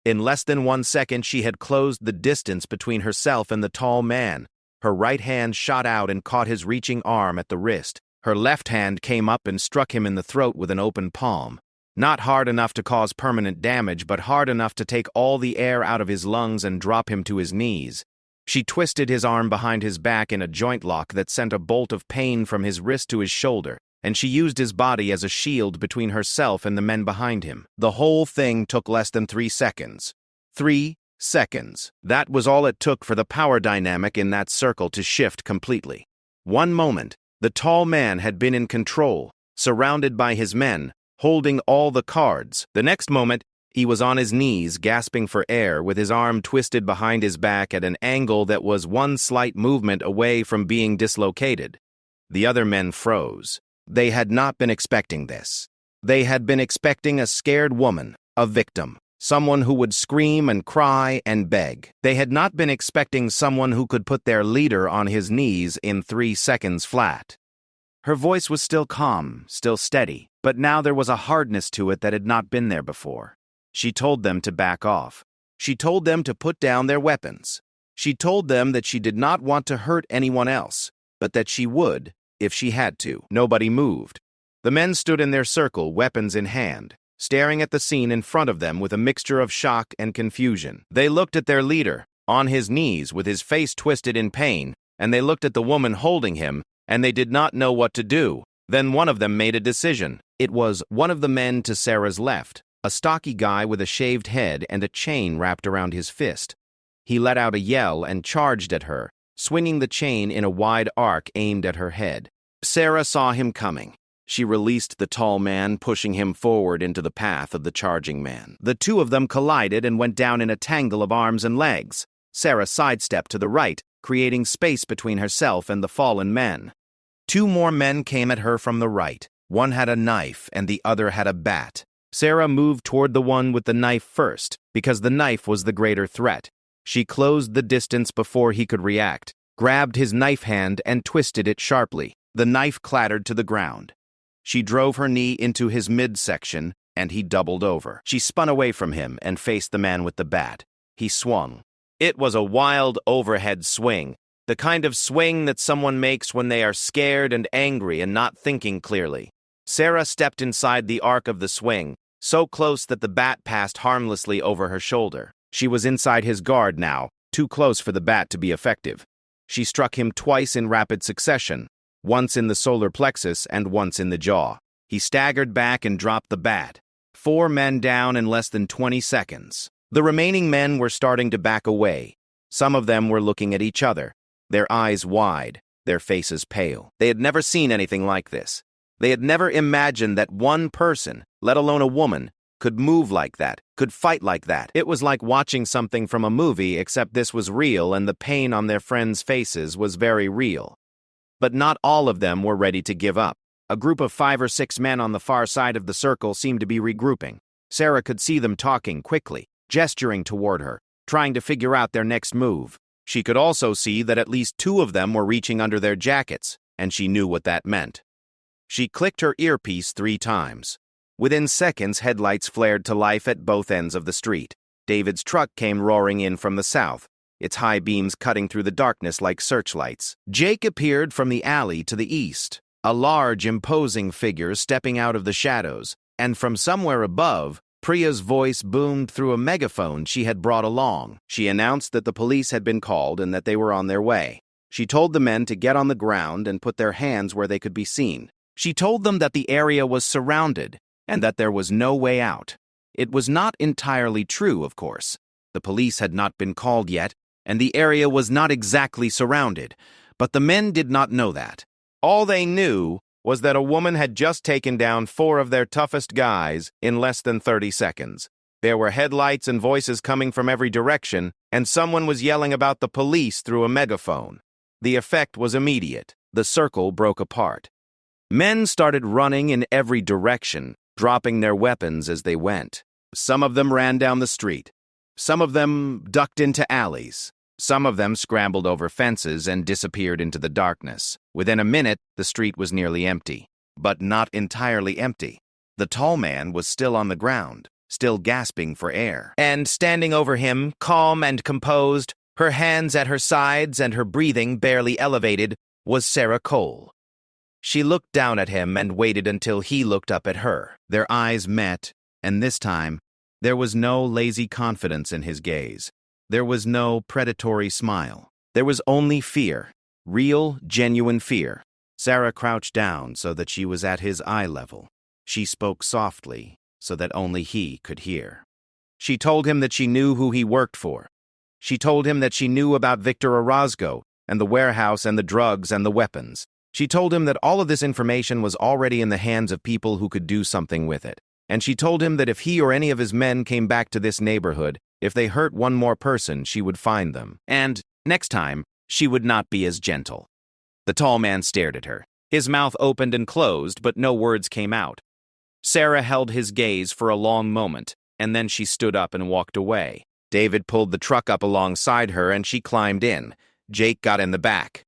Speaker 1: In less than 1 second, she had closed the distance between herself and the tall man. Her right hand shot out and caught his reaching arm at the wrist. Her left hand came up and struck him in the throat with an open palm. Not hard enough to cause permanent damage, but hard enough to take all the air out of his lungs and drop him to his knees. She twisted his arm behind his back in a joint lock that sent a bolt of pain from his wrist to his shoulder, and she used his body as a shield between herself and the men behind him. The whole thing took less than 3 seconds. 3 seconds. That was all it took for the power dynamic in that circle to shift completely. One moment, the tall man had been in control, surrounded by his men, holding all the cards. The next moment, he was on his knees, gasping for air, with his arm twisted behind his back at an angle that was one slight movement away from being dislocated. The other men froze. They had not been expecting this. They had been expecting a scared woman, a victim, someone who would scream and cry and beg. They had not been expecting someone who could put their leader on his knees in 3 seconds flat. Her voice was still calm, still steady, but now there was a hardness to it that had not been there before. She told them to back off. She told them to put down their weapons. She told them that she did not want to hurt anyone else, but that she would, if she had to. Nobody moved. The men stood in their circle, weapons in hand, staring at the scene in front of them with a mixture of shock and confusion. They looked at their leader, on his knees with his face twisted in pain, and they looked at the woman holding him, and they did not know what to do. Then one of them made a decision. It was one of the men to Sarah's left, a stocky guy with a shaved head and a chain wrapped around his fist. He let out a yell and charged at her, swinging the chain in a wide arc aimed at her head. Sarah saw him coming. She released the tall man, pushing him forward into the path of the charging man. The two of them collided and went down in a tangle of arms and legs. Sarah sidestepped to the right, creating space between herself and the fallen men. 2 more men came at her from the right. One had a knife and the other had a bat. Sarah moved toward the one with the knife first, because the knife was the greater threat. She closed the distance before he could react, grabbed his knife hand and twisted it sharply. The knife clattered to the ground. She drove her knee into his midsection, and he doubled over. She spun away from him and faced the man with the bat. He swung. It was a wild overhead swing, the kind of swing that someone makes when they are scared and angry and not thinking clearly. Sarah stepped inside the arc of the swing, so close that the bat passed harmlessly over her shoulder. She was inside his guard now, too close for the bat to be effective. She struck him twice in rapid succession, once in the solar plexus and once in the jaw. He staggered back and dropped the bat. 4 men down in less than 20 seconds. The remaining men were starting to back away. Some of them were looking at each other, their eyes wide, their faces pale. They had never seen anything like this. They had never imagined that one person, let alone a woman, could move like that, could fight like that. It was like watching something from a movie, except this was real and the pain on their friends' faces was very real. But not all of them were ready to give up. A group of 5 or 6 men on the far side of the circle seemed to be regrouping. Sarah could see them talking quickly, gesturing toward her, trying to figure out their next move. She could also see that at least 2 of them were reaching under their jackets, and she knew what that meant. She clicked her earpiece 3 times. Within seconds, headlights flared to life at both ends of the street. David's truck came roaring in from the south, its high beams cutting through the darkness like searchlights. Jake appeared from the alley to the east, a large, imposing figure stepping out of the shadows, and from somewhere above, Priya's voice boomed through a megaphone she had brought along. She announced that the police had been called and that they were on their way. She told the men to get on the ground and put their hands where they could be seen. She told them that the area was surrounded and that there was no way out. It was not entirely true, of course. The police had not been called yet, and the area was not exactly surrounded, but the men did not know that. All they knew was that a woman had just taken down 4 of their toughest guys in less than 30 seconds. There were headlights and voices coming from every direction, and someone was yelling about the police through a megaphone. The effect was immediate. The circle broke apart. Men started running in every direction, dropping their weapons as they went. Some of them ran down the street. Some of them ducked into alleys. Some of them scrambled over fences and disappeared into the darkness. Within a minute, the street was nearly empty. But not entirely empty. The tall man was still on the ground, still gasping for air. And standing over him, calm and composed, her hands at her sides and her breathing barely elevated, was Sarah Cole. She looked down at him and waited until he looked up at her. Their eyes met, and this time, there was no lazy confidence in his gaze. There was no predatory smile. There was only fear, real, genuine fear. Sarah crouched down so that she was at his eye level. She spoke softly so that only he could hear. She told him that she knew who he worked for. She told him that she knew about Victor Orozco and the warehouse and the drugs and the weapons. She told him that all of this information was already in the hands of people who could do something with it. And she told him that if he or any of his men came back to this neighborhood, if they hurt one more person, she would find them. And, next time, she would not be as gentle. The tall man stared at her. His mouth opened and closed, but no words came out. Sarah held his gaze for a long moment, and then she stood up and walked away. David pulled the truck up alongside her, and she climbed in. Jake got in the back.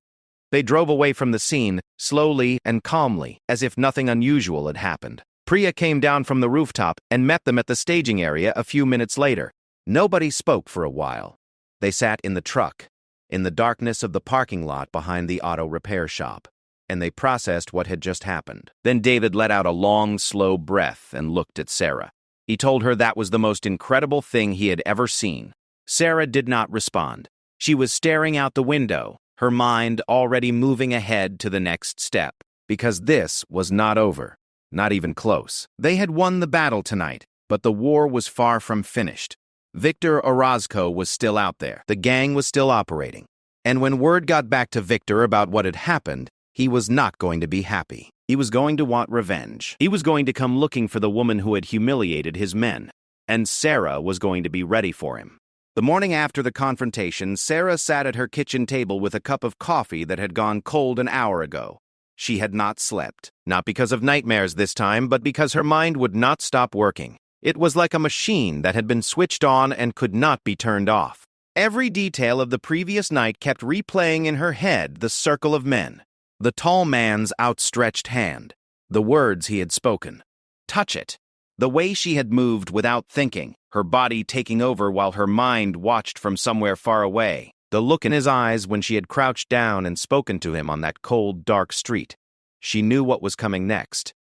Speaker 1: They drove away from the scene, slowly and calmly, as if nothing unusual had happened. Priya came down from the rooftop and met them at the staging area a few minutes later. Nobody spoke for a while. They sat in the truck, in the darkness of the parking lot behind the auto repair shop, and they processed what had just happened. Then David let out a long, slow breath and looked at Sarah. He told her that was the most incredible thing he had ever seen. Sarah did not respond. She was staring out the window, her mind already moving ahead to the next step, because this was not over, not even close. They had won the battle tonight, but the war was far from finished. Victor Orozco was still out there. The gang was still operating. And when word got back to Victor about what had happened, he was not going to be happy. He was going to want revenge. He was going to come looking for the woman who had humiliated his men. And Sarah was going to be ready for him. The morning after the confrontation, Sarah sat at her kitchen table with a cup of coffee that had gone cold an hour ago. She had not slept. Not because of nightmares this time, but because her mind would not stop working. It was like a machine that had been switched on and could not be turned off. Every detail of the previous night kept replaying in her head the circle of men. The tall man's outstretched hand. The words he had spoken. Touch it. The way she had moved without thinking, her body taking over while her mind watched from somewhere far away. The look in his eyes when she had crouched down and spoken to him on that cold, dark street. She knew what was coming next.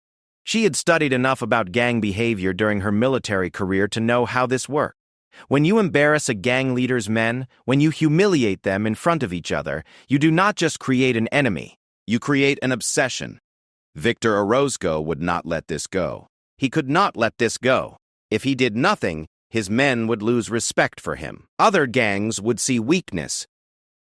Speaker 1: She had studied enough about gang behavior during her military career to know how this worked. When you embarrass a gang leader's men, when you humiliate them in front of each other, you do not just create an enemy, you create an obsession. Victor Orozco would not let this go. He could not let this go. If he did nothing, his men would lose respect for him. Other gangs would see weakness.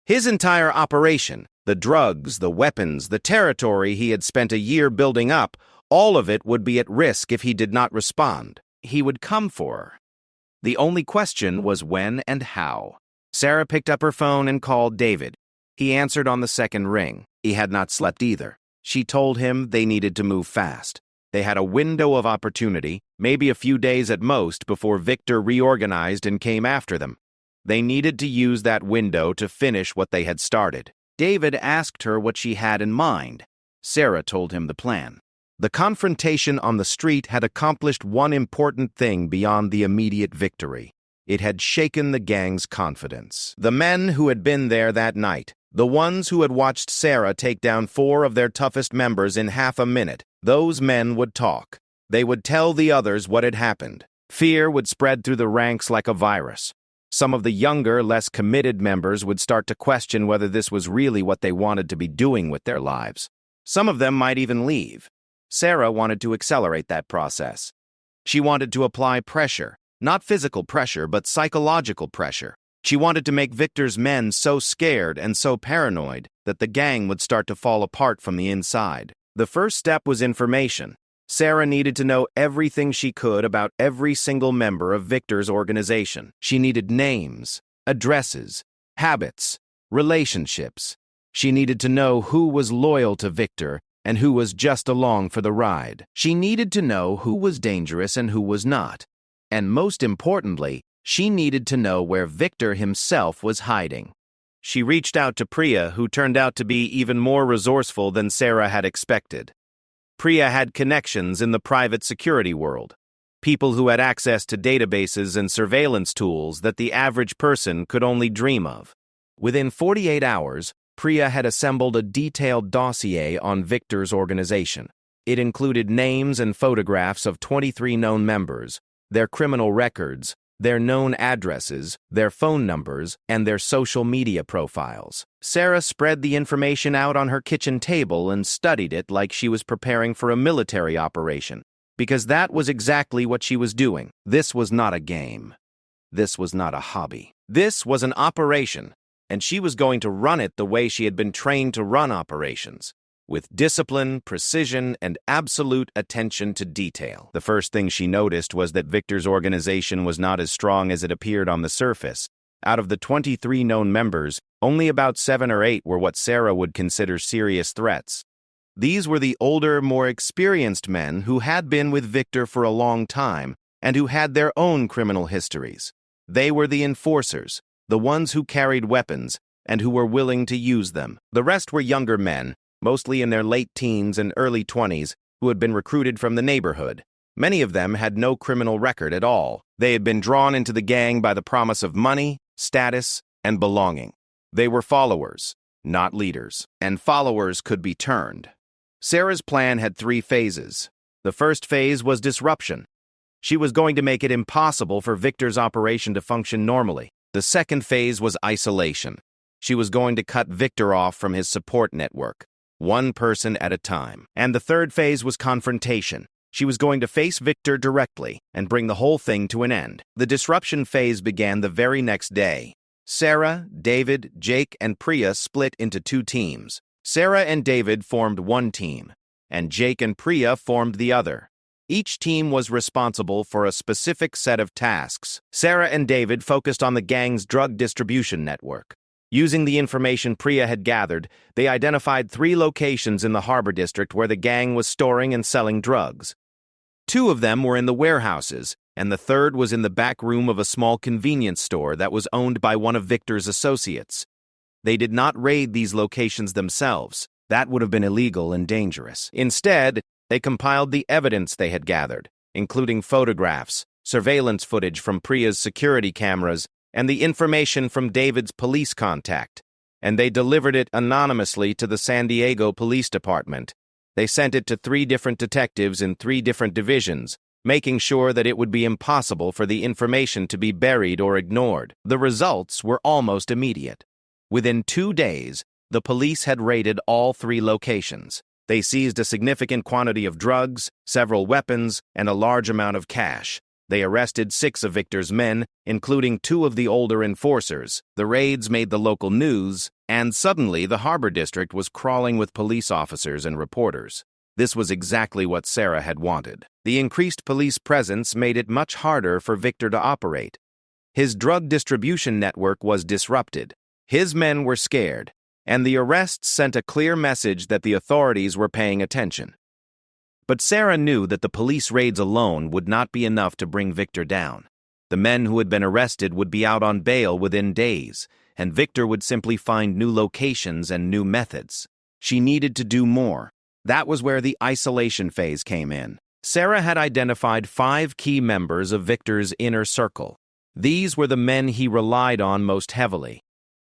Speaker 1: His entire operation, the drugs, the weapons, the territory he had spent a year building up, all of it would be at risk if he did not respond. He would come for her. The only question was when and how. Sarah picked up her phone and called David. He answered on the second ring. He had not slept either. She told him they needed to move fast. They had a window of opportunity, maybe a few days at most, before Victor reorganized and came after them. They needed to use that window to finish what they had started. David asked her what she had in mind. Sarah told him the plan. The confrontation on the street had accomplished one important thing beyond the immediate victory. It had shaken the gang's confidence. The men who had been there that night, the ones who had watched Sarah take down 4 of their toughest members in half a minute, those men would talk. They would tell the others what had happened. Fear would spread through the ranks like a virus. Some of the younger, less committed members would start to question whether this was really what they wanted to be doing with their lives. Some of them might even leave. Sarah wanted to accelerate that process. She wanted to apply pressure, not physical pressure, but psychological pressure. She wanted to make Victor's men so scared and so paranoid that the gang would start to fall apart from the inside. The first step was information. Sarah needed to know everything she could about every single member of Victor's organization. She needed names, addresses, habits, relationships. She needed to know who was loyal to Victor and who was just along for the ride. She needed to know who was dangerous and who was not. And most importantly, She needed to know where Victor himself was hiding. She reached out to Priya, who turned out to be even more resourceful than Sarah had expected. Priya had connections in the private security world, people who had access to databases and surveillance tools that the average person could only dream of. Within 48 hours, Priya had assembled a detailed dossier on Victor's organization. It included names and photographs of 23 known members, their criminal records, their known addresses, their phone numbers, and their social media profiles. Sarah spread the information out on her kitchen table and studied it like she was preparing for a military operation, because that was exactly what she was doing. This was not a game. This was not a hobby. This was an operation, and she was going to run it the way she had been trained to run operations, with discipline, precision, and absolute attention to detail. The first thing she noticed was that Victor's organization was not as strong as it appeared on the surface. Out of the 23 known members, only about 7 or 8 were what Sarah would consider serious threats. These were the older, more experienced men who had been with Victor for a long time and who had their own criminal histories. They were the enforcers, the ones who carried weapons and who were willing to use them. The rest were younger men, mostly in their late teens and early 20s, who had been recruited from the neighborhood. Many of them had no criminal record at all. They had been drawn into the gang by the promise of money, status, and belonging. They were followers, not leaders, and followers could be turned. Sarah's plan had 3 phases. The first phase was disruption. She was going to make it impossible for Victor's operation to function normally. The second phase was isolation. She was going to cut Victor off from his support network, one person at a time. And the third phase was confrontation. She was going to face Victor directly and bring the whole thing to an end. The disruption phase began the very next day. Sarah, David, Jake, and Priya split into 2 teams. Sarah and David formed one team, and Jake and Priya formed the other. Each team was responsible for a specific set of tasks. Sarah and David focused on the gang's drug distribution network. Using the information Priya had gathered, they identified 3 locations in the Harbor District where the gang was storing and selling drugs. 2 of them were in the warehouses, and the third was in the back room of a small convenience store that was owned by one of Victor's associates. They did not raid these locations themselves. That would have been illegal and dangerous. Instead, they compiled the evidence they had gathered, including photographs, surveillance footage from Priya's security cameras, and the information from David's police contact, and they delivered it anonymously to the San Diego Police Department. They sent it to 3 different detectives in 3 different divisions, making sure that it would be impossible for the information to be buried or ignored. The results were almost immediate. Within 2 days, the police had raided all 3 locations. They seized a significant quantity of drugs, several weapons, and a large amount of cash. They arrested 6 of Victor's men, including 2 of the older enforcers. The raids made the local news, and suddenly the Harbor District was crawling with police officers and reporters. This was exactly what Sarah had wanted. The increased police presence made it much harder for Victor to operate. His drug distribution network was disrupted. His men were scared, and the arrests sent a clear message that the authorities were paying attention. But Sarah knew that the police raids alone would not be enough to bring Victor down. The men who had been arrested would be out on bail within days, and Victor would simply find new locations and new methods. She needed to do more. That was where the isolation phase came in. Sarah had identified 5 key members of Victor's inner circle. These were the men he relied on most heavily,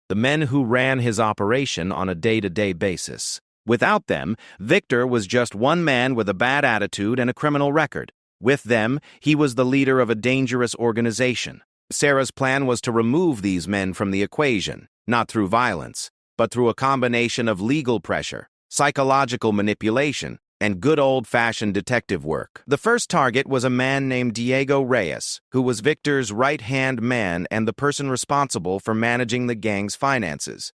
Speaker 1: the men who ran his operation on a day-to-day basis. Without them, Victor was just one man with a bad attitude and a criminal record. With them, he was the leader of a dangerous organization. Sarah's plan was to remove these men from the equation, not through violence, but through a combination of legal pressure, psychological manipulation, and good old-fashioned detective work. The first target was a man named Diego Reyes, who was Victor's right-hand man and the person responsible for managing the gang's finances.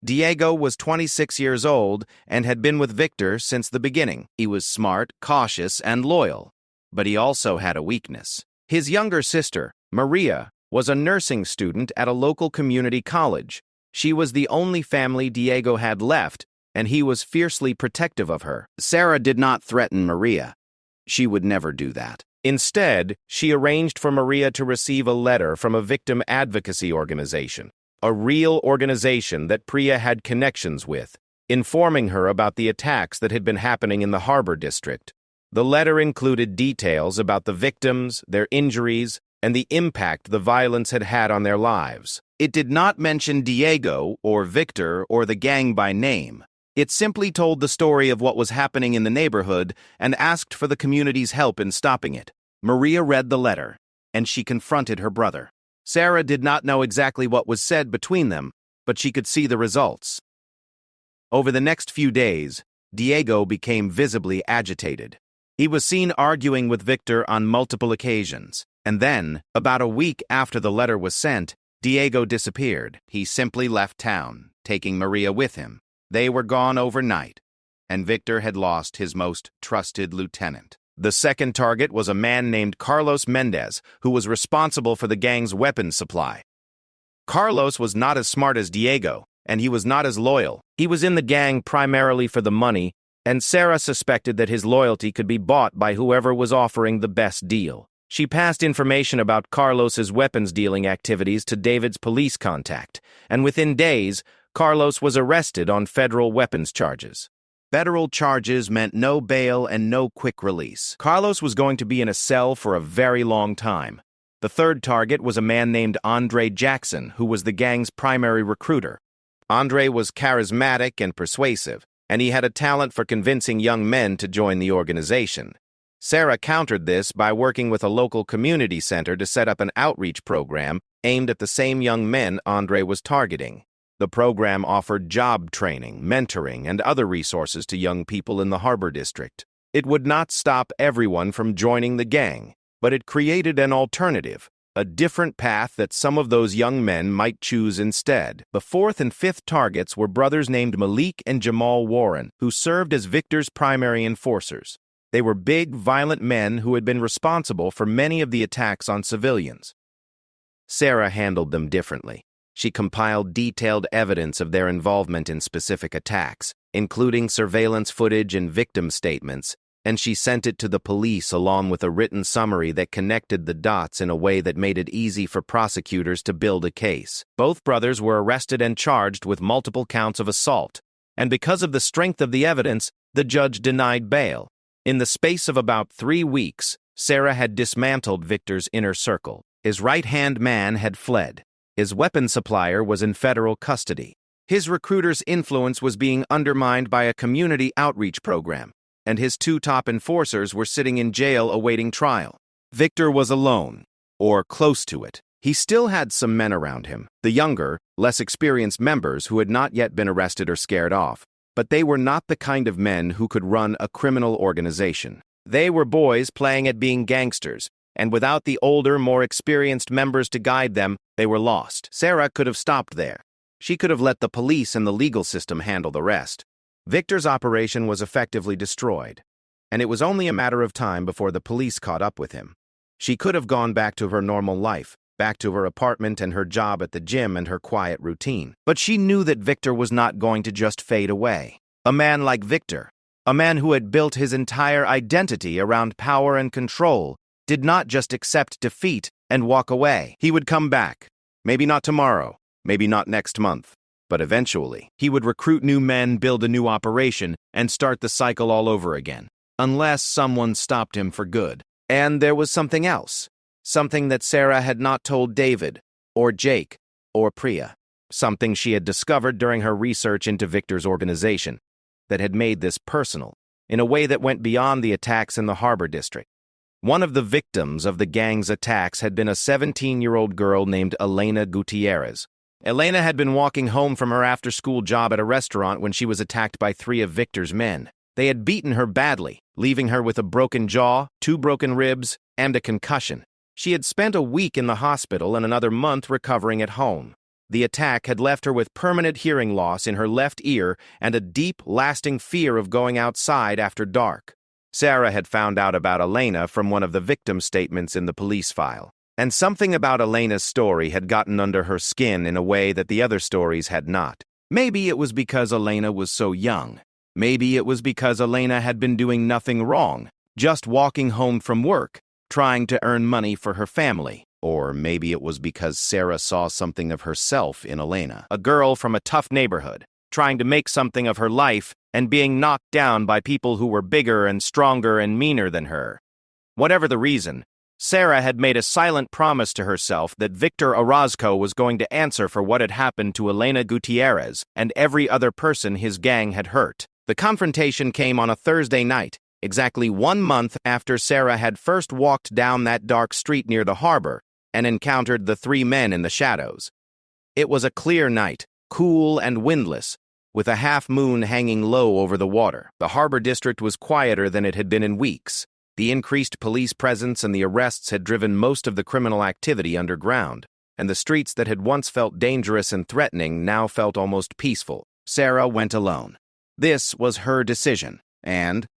Speaker 1: Diego was 26 years old and had been with Victor since the beginning. He was smart, cautious, and loyal, but he also had a weakness. His younger sister, Maria, was a nursing student at a local community college. She was the only family Diego had left, and he was fiercely protective of her. Sarah did not threaten Maria. She would never do that. Instead, she arranged for Maria to receive a letter from a victim advocacy organization, a real organization that Priya had connections with, informing her about the attacks that had been happening in the harbor district. The letter included details about the victims, their injuries, and the impact the violence had had on their lives. It did not mention Diego or Victor or the gang by name. It simply told the story of what was happening in the neighborhood and asked for the community's help in stopping it. Maria read the letter, and she confronted her brother. Sarah did not know exactly what was said between them, but she could see the results. Over the next few days, Diego became visibly agitated. He was seen arguing with Victor on multiple occasions, and then, about a week after the letter was sent, Diego disappeared. He simply left town, taking Maria with him. They were gone overnight, and Victor had lost his most trusted lieutenant. The second target was a man named Carlos Mendez, who was responsible for the gang's weapons supply. Carlos was not as smart as Diego, and he was not as loyal. He was in the gang primarily for the money, and Sarah suspected that his loyalty could be bought by whoever was offering the best deal. She passed information about Carlos's weapons-dealing activities to David's police contact, and within days, Carlos was arrested on federal weapons charges. Federal charges meant no bail and no quick release. Carlos was going to be in a cell for a very long time. The third target was a man named Andre Jackson, who was the gang's primary recruiter. Andre was charismatic and persuasive, and he had a talent for convincing young men to join the organization. Sarah countered this by working with a local community center to set up an outreach program aimed at the same young men Andre was targeting. The program offered job training, mentoring, and other resources to young people in the harbor district. It would not stop everyone from joining the gang, but it created an alternative, a different path that some of those young men might choose instead. The fourth and fifth targets were brothers named Malik and Jamal Warren, who served as Victor's primary enforcers. They were big, violent men who had been responsible for many of the attacks on civilians. Sarah handled them differently. She compiled detailed evidence of their involvement in specific attacks, including surveillance footage and victim statements, and she sent it to the police along with a written summary that connected the dots in a way that made it easy for prosecutors to build a case. Both brothers were arrested and charged with multiple counts of assault, and because of the strength of the evidence, the judge denied bail. In the space of about 3 weeks, Sarah had dismantled Victor's inner circle. His right-hand man had fled. His weapon supplier was in federal custody. His recruiter's influence was being undermined by a community outreach program, and his 2 top enforcers were sitting in jail awaiting trial. Victor was alone, or close to it. He still had some men around him, the younger, less experienced members who had not yet been arrested or scared off, but they were not the kind of men who could run a criminal organization. They were boys playing at being gangsters, and without the older, more experienced members to guide them, they were lost. Sarah could have stopped there. She could have let the police and the legal system handle the rest. Victor's operation was effectively destroyed, and it was only a matter of time before the police caught up with him. She could have gone back to her normal life, back to her apartment and her job at the gym and her quiet routine. But she knew that Victor was not going to just fade away. A man like Victor, a man who had built his entire identity around power and control, did not just accept defeat and walk away. He would come back. Maybe not tomorrow, maybe not next month, but eventually. He would recruit new men, build a new operation, and start the cycle all over again, unless someone stopped him for good. And there was something else, something that Sarah had not told David, or Jake, or Priya, something she had discovered during her research into Victor's organization that had made this personal, in a way that went beyond the attacks in the harbor district. One of the victims of the gang's attacks had been a 17-year-old girl named Elena Gutierrez. Elena had been walking home from her after-school job at a restaurant when she was attacked by 3 of Victor's men. They had beaten her badly, leaving her with a broken jaw, 2 broken ribs, and a concussion. She had spent a week in the hospital and another month recovering at home. The attack had left her with permanent hearing loss in her left ear and a deep, lasting fear of going outside after dark. Sarah had found out about Elena from one of the victim statements in the police file. And something about Elena's story had gotten under her skin in a way that the other stories had not. Maybe it was because Elena was so young. Maybe it was because Elena had been doing nothing wrong, just walking home from work, trying to earn money for her family. Or maybe it was because Sarah saw something of herself in Elena, a girl from a tough neighborhood, trying to make something of her life and being knocked down by people who were bigger and stronger and meaner than her. Whatever the reason, Sarah had made a silent promise to herself that Victor Orozco was going to answer for what had happened to Elena Gutierrez and every other person his gang had hurt. The confrontation came on a Thursday night, exactly 1 month after Sarah had first walked down that dark street near the harbor and encountered the 3 men in the shadows. It was a clear night, cool and windless, with a half-moon hanging low over the water. The harbor district was quieter than it had been in weeks. The increased police presence and the arrests had driven most of the criminal activity underground, and the streets that had once felt dangerous and threatening now felt almost peaceful. Sarah went alone. This was her decision, and,